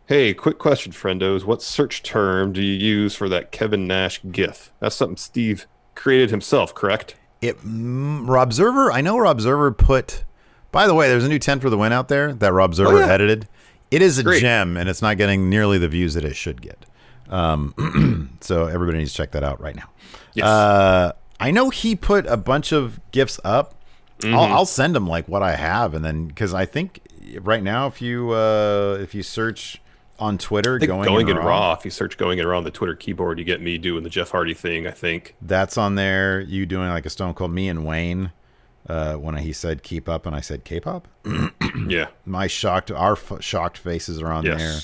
Speaker 2: Hey, quick question, friendos. What search term do you use for that Kevin Nash gif? That's something Steve created himself, correct?
Speaker 1: Rob Zerver, I know Rob Zerver put, by the way, there's a new 10 for the win out there that Rob Zerver edited. It is a gem, and it's not getting nearly the views that it should get. So everybody needs to check that out right now. Yes. I know he put a bunch of GIFs up. I'll send him like what I have, and then because I think right now if you search on Twitter, going in raw.
Speaker 2: If you search going in raw on the Twitter keyboard, you get me doing the Jeff Hardy thing. I think
Speaker 1: that's on there. You doing like a Stone Cold, me and Wayne. When he said keep up and I said K-pop.
Speaker 2: Yeah,
Speaker 1: our shocked faces are on there.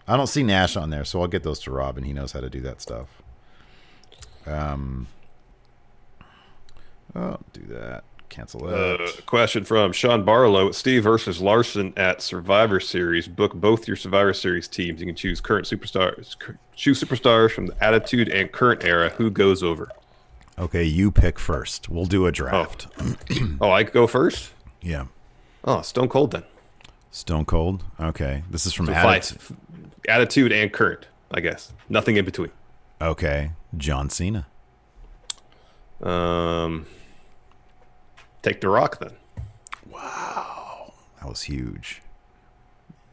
Speaker 1: I don't see Nash on there, so I'll get those to Rob, and he knows how to do that stuff. Do that. Cancel that.
Speaker 2: Question from Sean Barlow. Steve versus Larson at Survivor Series. Book both your Survivor Series teams. You can choose current superstars. Choose superstars from the Attitude and Current era. Who goes over?
Speaker 1: Okay, you pick first. We'll do a draft.
Speaker 2: Oh, I go first?
Speaker 1: Yeah.
Speaker 2: Oh, Stone Cold then.
Speaker 1: Stone Cold? Okay. This is from
Speaker 2: Attitude and Current, I guess. Nothing in between.
Speaker 1: Okay. John Cena.
Speaker 2: Take The Rock then.
Speaker 1: Wow. That was huge.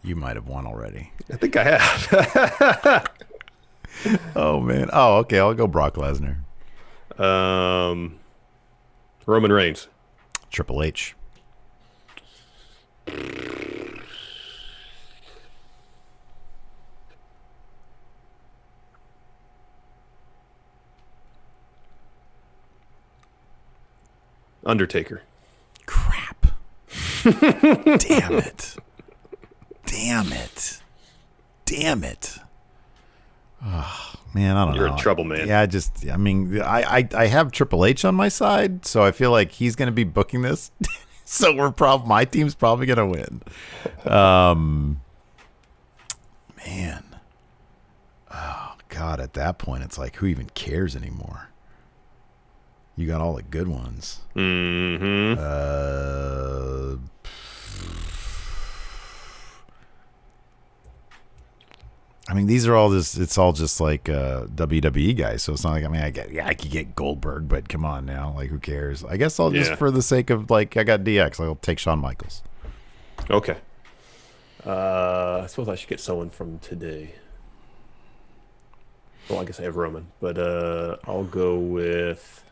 Speaker 1: You might have won already.
Speaker 2: I think I have.
Speaker 1: Oh, man. Oh, okay. I'll go Brock Lesnar.
Speaker 2: Roman Reigns.
Speaker 1: Triple H.
Speaker 2: Undertaker.
Speaker 1: Crap. Damn it. Oh, man, I don't know.
Speaker 2: You're in trouble, man.
Speaker 1: Yeah, I have Triple H on my side, so I feel like he's going to be booking this. So my team's probably going to win. Man. Oh, God, at that point, it's like, who even cares anymore? You got all the good ones.
Speaker 2: Mm-hmm.
Speaker 1: I mean, these are all just, it's all just like WWE guys. So it's not like, I mean, I could get Goldberg, but come on now. Like, who cares? I guess I'll just, for the sake of, like, I got DX, I'll take Shawn Michaels.
Speaker 2: Okay. I suppose I should get someone from today. Well, I guess I have Roman, but I'll go with...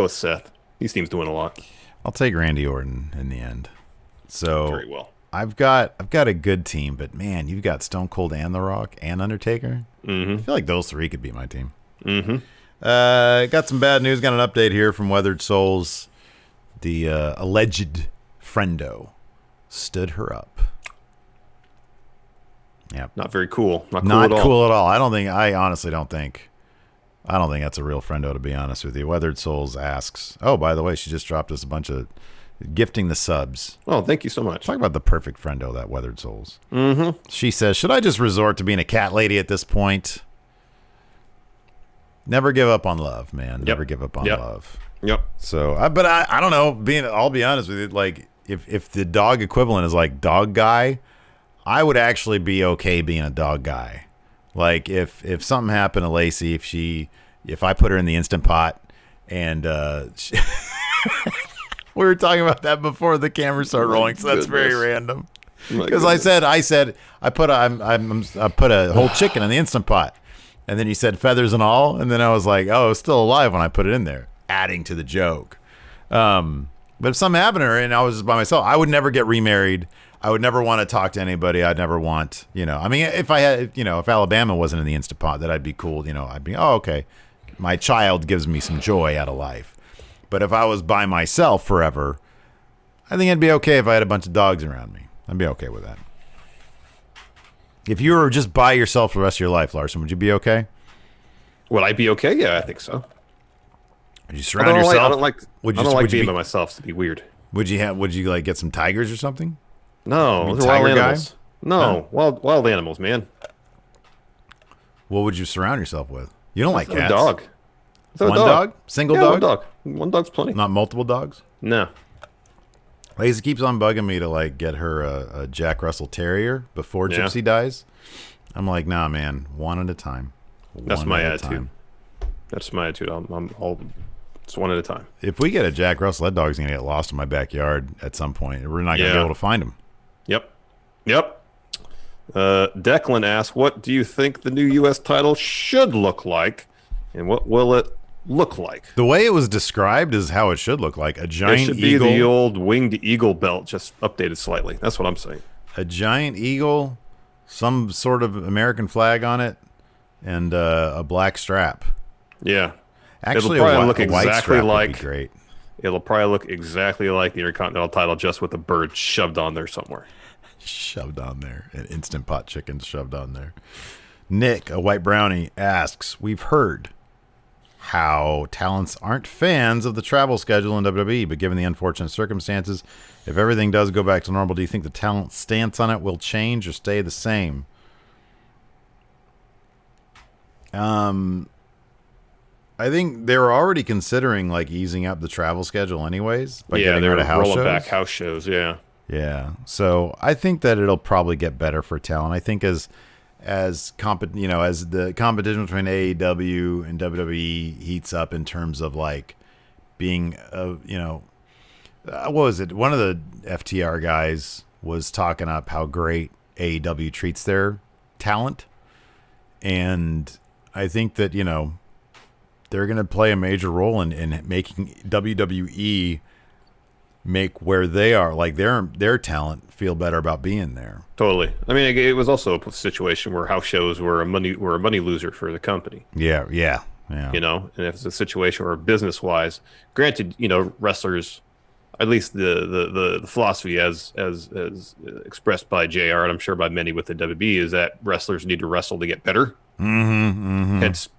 Speaker 2: Seth. He seems doing a lot.
Speaker 1: I'll take Randy Orton in the end. So
Speaker 2: very well.
Speaker 1: I've got a good team, but man, you've got Stone Cold and The Rock and Undertaker.
Speaker 2: Mm-hmm.
Speaker 1: I feel like those three could be my team.
Speaker 2: Mm-hmm.
Speaker 1: Got some bad news. Got an update here from Weathered Souls. The alleged friendo stood her up. Yeah,
Speaker 2: not very cool. Not
Speaker 1: cool at all. I honestly don't think that's a real friendo, to be honest with you. Weathered Souls asks, oh, by the way, she just dropped us a bunch of gifting the subs.
Speaker 2: Oh, thank you so much.
Speaker 1: Talk about the perfect friendo, that Weathered Souls.
Speaker 2: Mm-hmm.
Speaker 1: She says, should I just resort to being a cat lady at this point? Never give up on love, man. Never give up on love.
Speaker 2: Yep.
Speaker 1: So, I don't know. I'll be honest with you. Like, if the dog equivalent is like dog guy, I would actually be okay being a dog guy. Like, if something happened to Lacey, if I put her in the Instant Pot, and we were talking about that before the camera started rolling, so that's very random. Because I said I put a whole chicken in the Instant Pot, and then you said feathers and all, and then I was like, oh, it's still alive when I put it in there, adding to the joke. But if something happened to her and I was by myself, I would never get remarried. I would never want to talk to anybody. I'd never want, I mean, if Alabama wasn't in the Instant Pot, that I'd be cool. I'd be, oh, okay. My child gives me some joy out of life. But if I was by myself forever, I think it'd be okay if I had a bunch of dogs around me. I'd be okay with that. If you were just by yourself for the rest of your life, Larson, would you be okay?
Speaker 2: Would I be okay? Yeah, I think so.
Speaker 1: Would you surround yourself?
Speaker 2: I don't like being by myself. It'd be weird.
Speaker 1: Would you like get some tigers or something?
Speaker 2: No, those are wild animals. No, wild animals, man.
Speaker 1: What would you surround yourself with? You don't like cats.
Speaker 2: A dog.
Speaker 1: One dog? Single dog?
Speaker 2: One dog. One dog's plenty.
Speaker 1: Not multiple dogs?
Speaker 2: No.
Speaker 1: Lacey keeps on bugging me to like get her a Jack Russell Terrier before Gypsy dies. I'm like, nah, man, one at a time.
Speaker 2: That's my attitude. That's my attitude. It's one at a time.
Speaker 1: If we get a Jack Russell, that dog's gonna get lost in my backyard at some point. We're not gonna be able to find him.
Speaker 2: Yep. Declan asks, what do you think the new U.S. title should look like, and what will it look like?
Speaker 1: The way it was described is how it should look like. A giant eagle. It should be
Speaker 2: the old winged eagle belt, just updated slightly. That's what I'm saying.
Speaker 1: A giant eagle, some sort of American flag on it, and a black strap.
Speaker 2: Yeah.
Speaker 1: Actually,
Speaker 2: it'll probably
Speaker 1: a
Speaker 2: look exactly like.
Speaker 1: Would be great.
Speaker 2: It'll probably look exactly like the Intercontinental title, just with a bird shoved on there somewhere.
Speaker 1: Shoved on there. An Instant Pot chicken shoved on there. Nick, a white brownie, asks, we've heard how talents aren't fans of the travel schedule in WWE, but given the unfortunate circumstances, if everything does go back to normal, do you think the talent stance on it will change or stay the same? I think they were already considering like easing up the travel schedule anyways by getting rid of house shows.
Speaker 2: Back house shows,
Speaker 1: Yeah. So I think that it'll probably get better for talent. I think as the competition between AEW and WWE heats up in terms of like being what was it? One of the FTR guys was talking up how great AEW treats their talent. And I think that, they're going to play a major role in making WWE make where they are, like their talent, feel better about being there.
Speaker 2: Totally. I mean, it was also a situation where house shows were a money loser for the company.
Speaker 1: Yeah.
Speaker 2: And if it's a situation where business wise, granted, wrestlers, at least the philosophy as expressed by JR and I'm sure by many with the WWE is that wrestlers need to wrestle to get better. Hence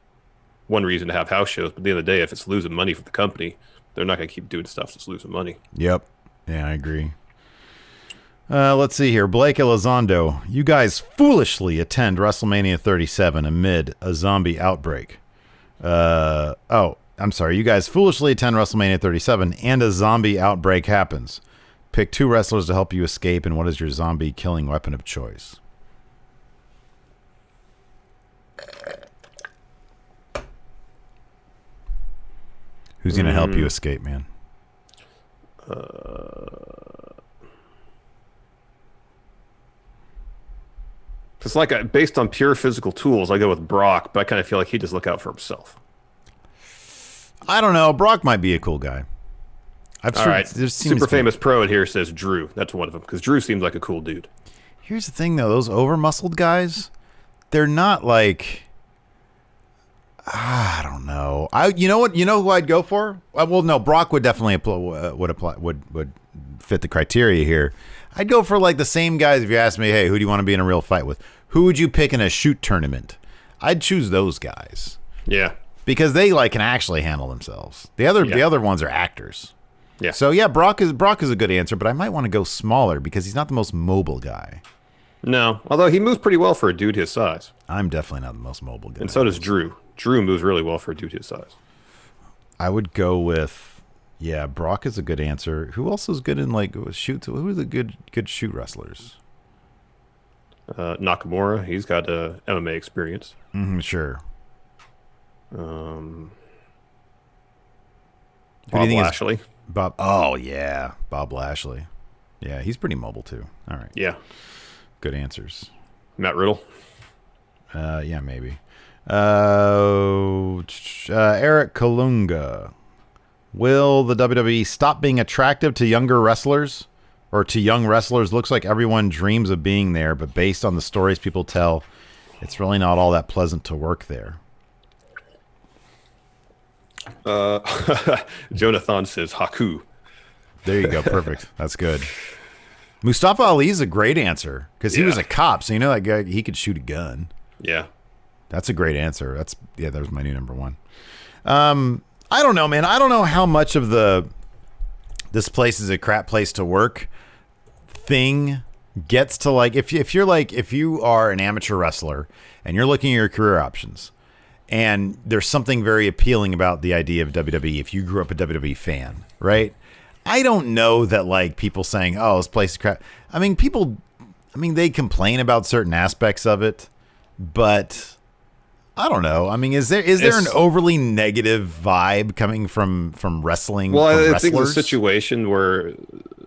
Speaker 2: one reason to have house shows. But at the end of the day, if it's losing money for the company, they're not going to keep doing stuff that's losing money.
Speaker 1: Yep. Yeah, I agree. Let's see here. Blake Elizondo. You guys foolishly attend WrestleMania 37 amid a zombie outbreak. I'm sorry. You guys foolishly attend WrestleMania 37 and a zombie outbreak happens. Pick 2 wrestlers to help you escape, and what is your zombie killing weapon of choice? Who's going to help you escape, man?
Speaker 2: It's like based on pure physical tools, I go with Brock, but I kind of feel like he'd just look out for himself.
Speaker 1: I don't know. Brock might be a cool guy.
Speaker 2: All right. Super famous pro in here says Drew. That's one of them, because Drew seems like a cool dude.
Speaker 1: Here's the thing, though. Those over-muscled guys, they're not like... I don't know. You know what? You know who I'd go for? Well, no, Brock would definitely would fit the criteria here. I'd go for like the same guys. If you ask me, hey, who do you want to be in a real fight with? Who would you pick in a shoot tournament? I'd choose those guys.
Speaker 2: Yeah,
Speaker 1: because they can actually handle themselves. The other ones are actors.
Speaker 2: Yeah.
Speaker 1: So yeah, Brock is a good answer, but I might want to go smaller because he's not the most mobile guy.
Speaker 2: No, although he moves pretty well for a dude his size.
Speaker 1: I'm definitely not the most mobile guy.
Speaker 2: And so does Drew. Drew moves really well for a dude his size.
Speaker 1: I would go with, Brock is a good answer. Who else is good in shoots? Who are the good shoot wrestlers?
Speaker 2: Nakamura, he's got MMA experience.
Speaker 1: Sure.
Speaker 2: Bob
Speaker 1: Lashley. Bob. Oh yeah, Bob Lashley. Yeah, he's pretty mobile too. All right.
Speaker 2: Yeah.
Speaker 1: Good answers.
Speaker 2: Matt Riddle.
Speaker 1: Yeah, maybe. Eric Kalunga. Will the WWE stop being attractive to younger wrestlers or to young wrestlers? Looks like everyone dreams of being there, but based on the stories people tell, it's really not all that pleasant to work there.
Speaker 2: Jonathan says Haku.
Speaker 1: There you go. Perfect. That's good. Mustafa Ali is a great answer because he was a cop, so you know that guy, he could shoot a gun.
Speaker 2: Yeah.
Speaker 1: That's a great answer. That was my new number one. I don't know, man. I don't know how much of this place is a crap place to work thing gets to if you are an amateur wrestler and you're looking at your career options and there's something very appealing about the idea of WWE if you grew up a WWE fan, right? I don't know that people saying, "Oh, this place is crap." I mean, they complain about certain aspects of it, but I don't know. I mean, is there an overly negative vibe coming from wrestling?
Speaker 2: Well, I think the situation where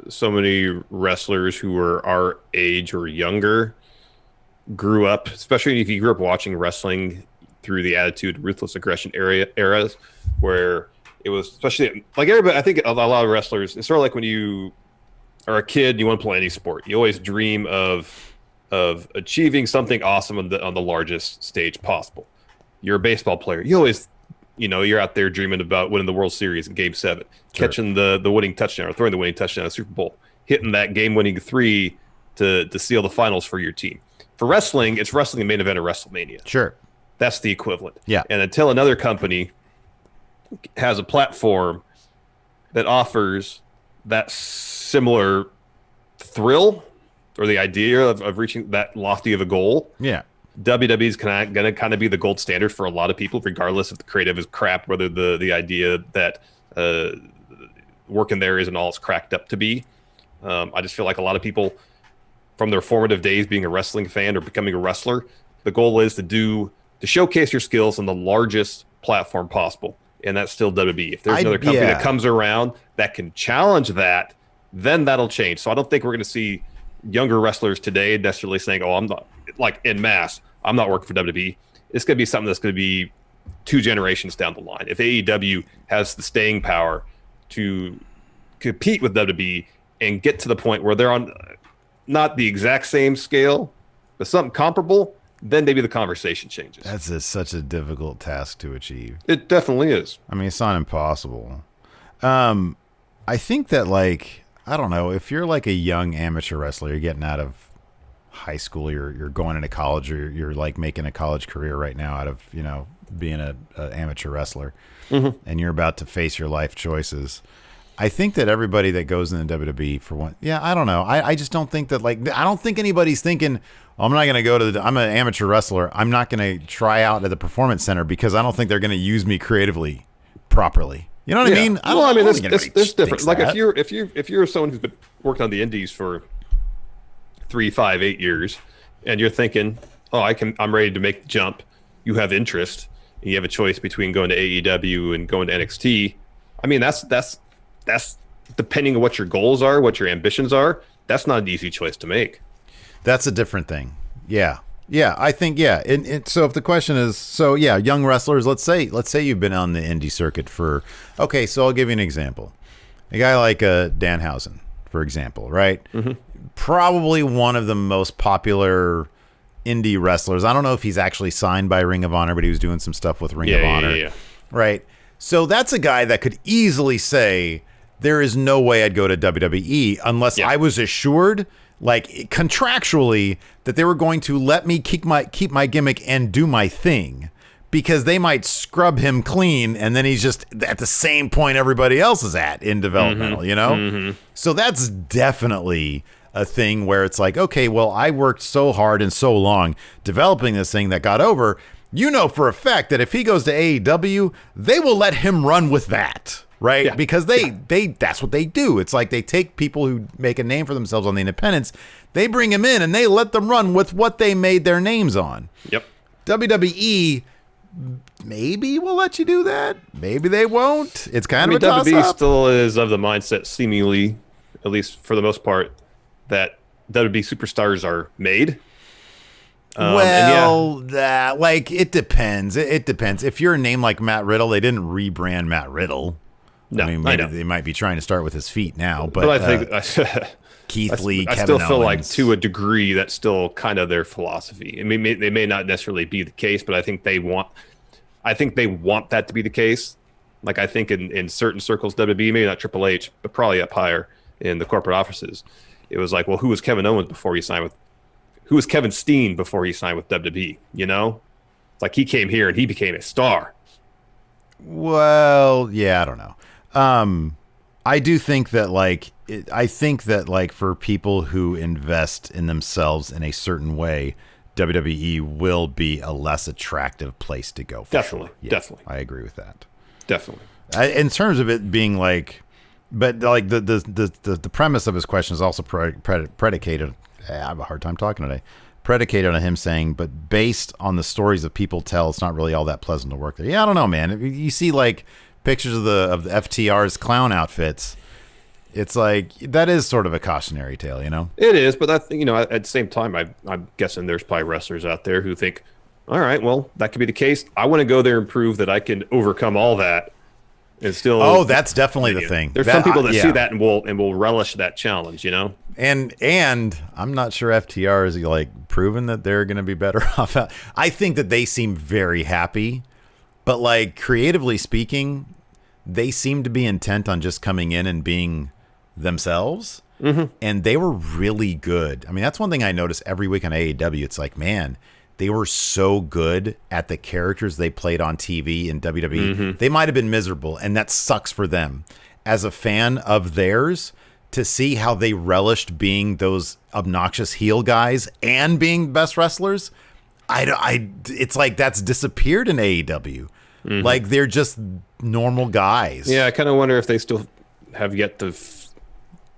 Speaker 2: so many wrestlers who were our age or younger grew up, especially if you grew up watching wrestling through the Attitude, Ruthless Aggression eras, where it was especially everybody. I think a lot of wrestlers. It's sort of like when you are a kid, and you want to play any sport. You always dream of achieving something awesome on the largest stage possible. You're a baseball player. You always, you're out there dreaming about winning the World Series in Game 7, catching the winning touchdown or throwing the winning touchdown in the Super Bowl, hitting that game-winning 3 to seal the finals for your team. For wrestling, it's wrestling the main event of WrestleMania.
Speaker 1: Sure.
Speaker 2: That's the equivalent.
Speaker 1: Yeah.
Speaker 2: And until another company has a platform that offers that similar thrill or the idea of reaching that lofty of a goal, WWE is going to kind of be the gold standard for a lot of people, regardless if the creative is crap, whether the idea that working there isn't all it's cracked up to be. I just feel like a lot of people from their formative days being a wrestling fan or becoming a wrestler, the goal is to showcase your skills on the largest platform possible. And that's still WWE. If there's another company that comes around that can challenge that, then that'll change. So I don't think we're going to see younger wrestlers today necessarily saying, "Oh, I'm not en masse. I'm not working for WWE." It's going to be something that's going to be 2 generations down the line. If AEW has the staying power to compete with WWE and get to the point where they're on not the exact same scale, but something comparable, then maybe the conversation changes.
Speaker 1: That's such a difficult task to achieve.
Speaker 2: It definitely is.
Speaker 1: I mean, it's not impossible. I think that I don't know, if you're a young amateur wrestler, you're getting out of high school, you're going into college, or you're making a college career right now out of being an amateur wrestler, and you're about to face your life choices. I think that everybody that goes in the WWE for one, yeah, I don't know. I just don't think that, like, I don't think anybody's thinking, I'm not going to go to I'm an amateur wrestler. I'm not going to try out at the Performance Center because I don't think they're going to use me creatively properly. You know what I mean?
Speaker 2: I mean, it's different. Like if you're someone who's been working on the indies for 3, 5, 8 years, and you're thinking, oh, I'm ready to make the jump. You have interest, and you have a choice between going to AEW and going to NXT. I mean, that's depending on what your goals are, what your ambitions are. That's not an easy choice to make.
Speaker 1: That's a different thing. Yeah. I think, yeah. And so if the question is, so yeah, young wrestlers, let's say you've been on the indie circuit for, okay, so I'll give you an example. A guy like Danhausen, for example, right? Mm-hmm. Probably one of the most popular indie wrestlers. I don't know if he's actually signed by Ring of Honor, but he was doing some stuff with Ring of Honor. Yeah. Right? So that's a guy that could easily say, there is no way I'd go to WWE unless I was assured, like contractually, that they were going to let me keep my gimmick and do my thing, because they might scrub him clean and then he's just at the same point everybody else is at in developmental, you know? Mm-hmm. So that's definitely a thing where it's like, okay, well, I worked so hard and so long developing this thing that got over. You know for a fact that if he goes to AEW, they will let him run with that. Right? Yeah. Because they that's what they do. It's like they take people who make a name for themselves on the independents, they bring them in and they let them run with what they made their names on.
Speaker 2: Yep.
Speaker 1: WWE maybe will let you do that. Maybe they won't. It's kind of a toss-up.
Speaker 2: WWE still is of the mindset, seemingly, at least for the most part, that WWE superstars are made.
Speaker 1: That, like, it depends. It depends. If you're a name like Matt Riddle, they didn't rebrand Matt Riddle.
Speaker 2: No,
Speaker 1: I mean, maybe they might be trying to start with his feet now,
Speaker 2: but I think
Speaker 1: Keith Lee,
Speaker 2: I still feel like to a degree that's still kind of their philosophy. I mean, they may not necessarily be the case, but I think they want that to be the case. Like, I think in certain circles, WWE, maybe not Triple H, but probably up higher in the corporate offices, it was like, well, who was Kevin Owens before he signed with? Who was Kevin Steen before he signed with WWE? You know, it's like he came here and he became a star.
Speaker 1: Well, yeah, I don't know. I do think that, like, for people who invest in themselves in a certain way, WWE will be a less attractive place to go.
Speaker 2: Definitely.
Speaker 1: Sure. Yeah,
Speaker 2: definitely.
Speaker 1: I agree with that.
Speaker 2: Definitely.
Speaker 1: In terms of it being like, but like the premise of his question is also predicated. I have a hard time talking today. Predicated on him saying, but based on the stories that people tell, it's not really all that pleasant to work there. Yeah, I don't know, man. You see like pictures of the FTR's clown outfits. It's like, that is sort of a cautionary tale, you know?
Speaker 2: It is, but at the same time, I'm guessing there's probably wrestlers out there who think, all right, well, that could be the case. I want to go there and prove that I can overcome all that and still.
Speaker 1: Oh, that's definitely the thing.
Speaker 2: There's some people that see that and will relish that challenge, you know?
Speaker 1: And I'm not sure FTR is like proven that they're going to be better off. I think that they seem very happy, but like creatively speaking, they seem to be intent on just coming in and being themselves. Mm-hmm. And they were really good. I mean, that's one thing I notice every week on AEW. It's like, man, they were so good at the characters they played on TV in WWE. Mm-hmm. They might have been miserable, and that sucks for them. As a fan of theirs, to see how they relished being those obnoxious heel guys and being best wrestlers, it's like that's disappeared in AEW. Mm-hmm. Like, they're just normal guys.
Speaker 2: Yeah, I kind of wonder if they still have yet to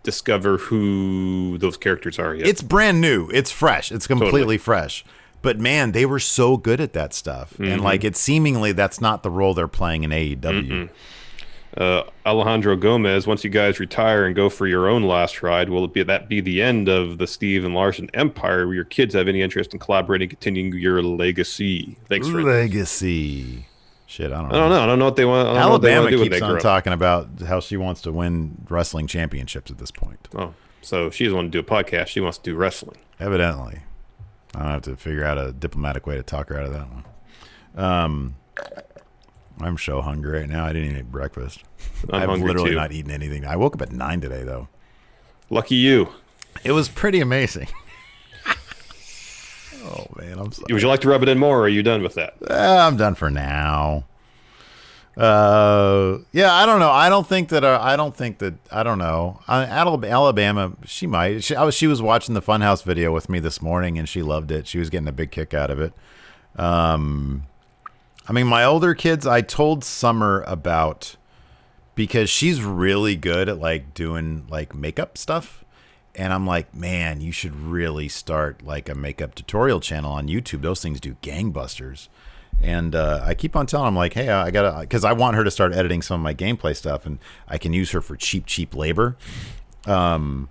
Speaker 2: discover who those characters are yet.
Speaker 1: It's brand new. It's fresh. It's completely fresh. But man, they were so good at that stuff. Mm-hmm. And like, it's seemingly that's not the role they're playing in AEW. Mm-hmm.
Speaker 2: Alejandro Gomez, once you guys retire and go for your own last ride, will that be the end of the Steve and Larson empire? Will your kids have any interest in collaborating, continuing your legacy? Thanks for
Speaker 1: legacy. Shit, I don't know.
Speaker 2: I don't know what they want.
Speaker 1: Alabama keeps on talking about how she wants to win wrestling championships at this point.
Speaker 2: Oh, so she doesn't want to do a podcast. She wants to do wrestling.
Speaker 1: Evidently. I'll have to figure out a diplomatic way to talk her out of that one. I'm so hungry right now. I didn't eat breakfast. I've literally not eaten anything. I woke up at 9 today, though.
Speaker 2: Lucky you.
Speaker 1: It was pretty amazing. Oh, man, I'm sorry.
Speaker 2: Would you like to rub it in more, or are you done with that?
Speaker 1: I'm done for now. Yeah, I don't know. I don't think that. I don't know. Alabama, she might. She was watching the Funhouse video with me this morning, and she loved it. She was getting a big kick out of it. I mean, my older kids, I told Summer about, because she's really good at like doing like makeup stuff. And I'm like, man, you should really start like a makeup tutorial channel on YouTube. Those things do gangbusters. And I keep on telling them, like, hey, I gotta, because I want her to start editing some of my gameplay stuff, and I can use her for cheap labor. And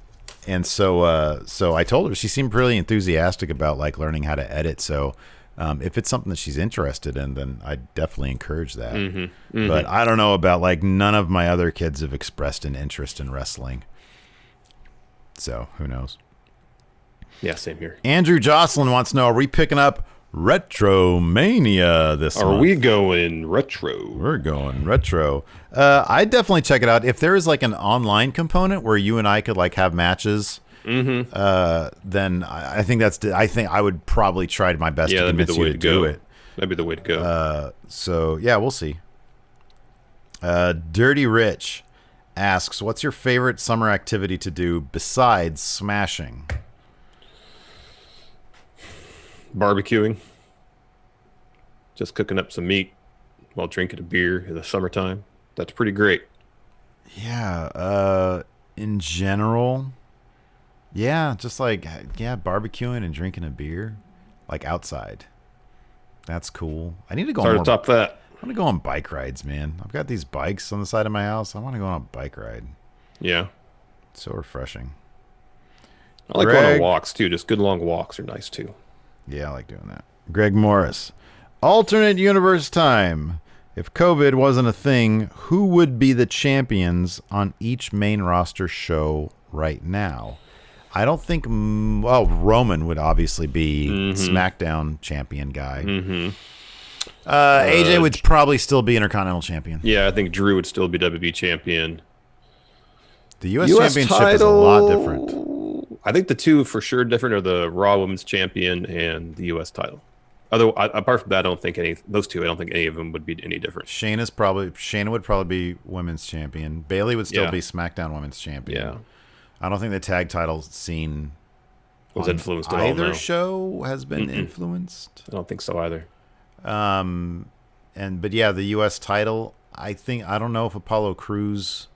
Speaker 1: so I told her, she seemed really enthusiastic about like learning how to edit. So if it's something that she's interested in, then I definitely encourage that. But I don't know about, like, none of my other kids have expressed an interest in wrestling. So who knows?
Speaker 3: Yeah, same here.
Speaker 1: Andrew Jocelyn wants to know, are we picking up Retromania this month?
Speaker 3: Are we going retro?
Speaker 1: We're going retro. I'd definitely check it out. If there is like an online component where you and I could like have matches, then I think I would probably try my best to convince you to do it.
Speaker 3: That'd be the way to go.
Speaker 1: So yeah, we'll see. Dirty Rich asks, what's your favorite summer activity to do besides smashing?
Speaker 3: Barbecuing. Just cooking up some meat while drinking a beer in the summertime. That's pretty great.
Speaker 1: Yeah. In general, yeah, just like, yeah, barbecuing and drinking a beer, like outside. That's cool. I need to go
Speaker 3: Hard to top that.
Speaker 1: I want to go on bike rides, man. I've got these bikes on the side of my house. I want to go on a bike ride.
Speaker 3: Yeah.
Speaker 1: So refreshing.
Speaker 3: I like going on walks, too. Just good long walks are nice, too.
Speaker 1: Yeah, I like doing that. Greg Morris. Alternate universe time. If COVID wasn't a thing, who would be the champions on each main roster show right now? I don't think... Roman would obviously be SmackDown champion guy. AJ would probably still be Intercontinental champion.
Speaker 3: Yeah, I think Drew would still be WWE champion.
Speaker 1: The U.S. Championship is a lot different.
Speaker 3: I think the two for sure different are the Raw Women's Champion and the U.S. title. Although, apart from that, I don't think any of them would be any different.
Speaker 1: Shayna would probably be Women's Champion. Bayley would still be SmackDown Women's Champion.
Speaker 3: Yeah.
Speaker 1: I don't think the tag title scene
Speaker 3: was influenced at all.
Speaker 1: Either show has been influenced.
Speaker 3: I don't think so either.
Speaker 1: But yeah, the U.S. title, I don't know if Apollo Crews,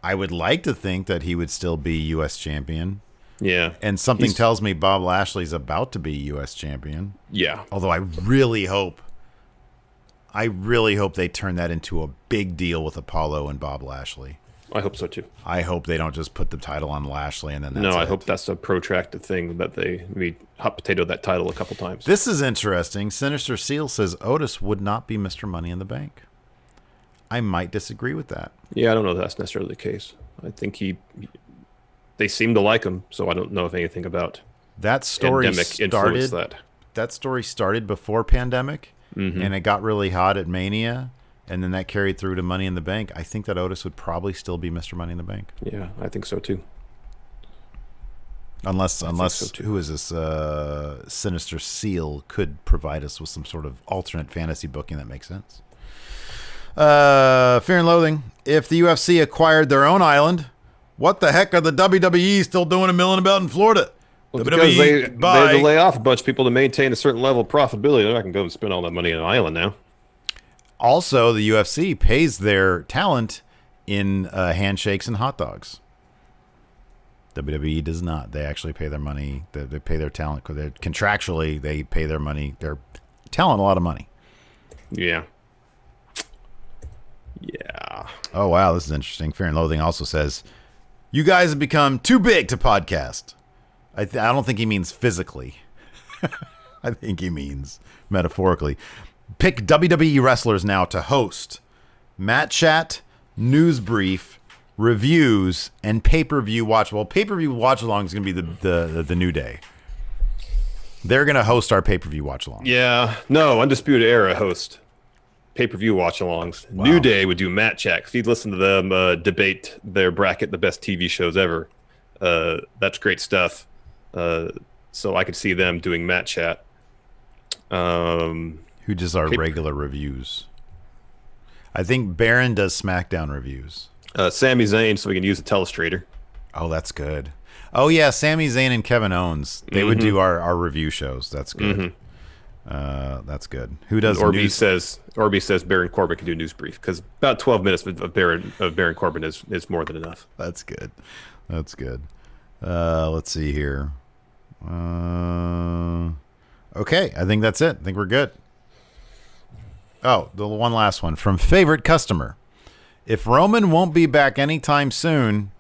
Speaker 1: I would like to think that he would still be U.S. champion.
Speaker 3: Yeah.
Speaker 1: And something tells me Bob Lashley's about to be U.S. champion.
Speaker 3: Yeah.
Speaker 1: Although I really hope they turn that into a big deal with Apollo and Bob Lashley.
Speaker 3: I hope so too.
Speaker 1: I hope they don't just put the title on Lashley and then that's
Speaker 3: I hope that's a protracted thing that they hot potato that title a couple times.
Speaker 1: This is interesting. Sinister Seal says Otis would not be Mr. Money in the Bank. I might disagree with that.
Speaker 3: Yeah, I don't know if that's necessarily the case. I think they seem to like him, so I don't know if anything about
Speaker 1: that story
Speaker 3: pandemic influenced that.
Speaker 1: That story started before pandemic, and it got really hot at Mania. And then that carried through to Money in the Bank. I think that Otis would probably still be Mr. Money in the Bank.
Speaker 3: Yeah, I think so too.
Speaker 1: Unless who is this? Sinister Seal could provide us with some sort of alternate fantasy booking that makes sense. Fear and Loathing. If the UFC acquired their own island, what the heck are the WWE still doing a milling about in Florida?
Speaker 3: Well, because they had to lay off a bunch of people to maintain a certain level of profitability. They're not going to go and spend all that money on an island now.
Speaker 1: Also, the UFC pays their talent in handshakes and hot dogs. WWE does not. They actually pay their money. They pay their talent. Contractually, they pay their talent a lot of money.
Speaker 3: Yeah. Yeah.
Speaker 1: Oh, wow. This is interesting. Fear and Loathing also says, you guys have become too big to podcast. I don't think he means physically. I think he means metaphorically. Pick WWE wrestlers now to host Matt Chat, News Brief, Reviews, and Pay-Per-View Watch. Well, Pay-Per-View Watch Along is going to be the New Day. They're going to host our Pay-Per-View Watch Along.
Speaker 3: Yeah. No, Undisputed Era host Pay-Per-View Watch Alongs. Wow. New Day would do Matt Chat. If you'd listen to them debate their bracket, the best TV shows ever, that's great stuff. So I could see them doing Matt Chat.
Speaker 1: Who does our regular reviews? I think Baron does SmackDown reviews.
Speaker 2: Sami Zayn, so we can use a telestrator.
Speaker 1: Oh, that's good. Oh yeah, Sami Zayn and Kevin Owens. They would do our review shows. That's good. That's good. Who does?
Speaker 2: Orby says Baron Corbin can do news brief because about 12 minutes of Baron Corbin is more than enough.
Speaker 1: That's good. That's good. Let's see here. Okay, I think that's it. I think we're good. Oh, the one last one from favorite customer. If Roman won't be back anytime soon,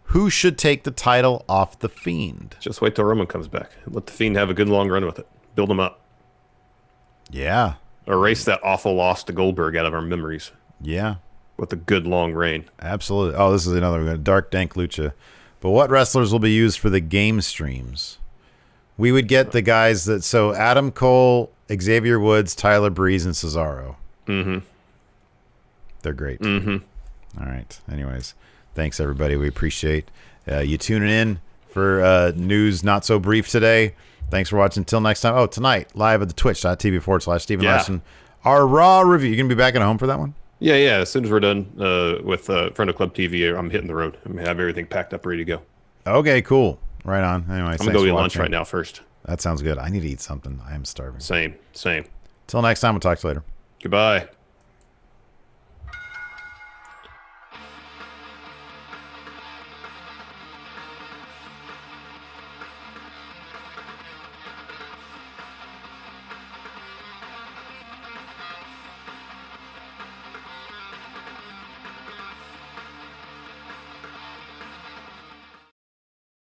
Speaker 1: who should take the title off The Fiend?
Speaker 2: Just wait till Roman comes back. Let The Fiend have a good long run with it. Build him up.
Speaker 1: Yeah.
Speaker 2: Erase that awful loss to Goldberg out of our memories.
Speaker 1: Yeah.
Speaker 2: With a good long reign.
Speaker 1: Absolutely. Oh, this is another one. Dark Dank Lucha. But what wrestlers will be used for the game streams? We would get the guys that... So Adam Cole, Xavier Woods, Tyler Breeze, and Cesaro.
Speaker 2: Mm-hmm.
Speaker 1: They're great.
Speaker 2: Mm-hmm.
Speaker 1: All right. Anyways, thanks, everybody. We appreciate you tuning in for news not so brief today. Thanks for watching. Until next time. Oh, tonight, live at the twitch.tv/Steve and Larson. Our Raw review. You going to be back at home for that one?
Speaker 2: Yeah. As soon as we're done with Friendo Club TV, I'm hitting the road. I'm going to have everything packed up, ready to go.
Speaker 1: Okay, cool. Right on. Anyways,
Speaker 2: I'm going to go eat lunch right now first.
Speaker 1: That sounds good. I need to eat something. I am starving.
Speaker 2: Same.
Speaker 1: Till next time, we'll talk to you later.
Speaker 2: Goodbye.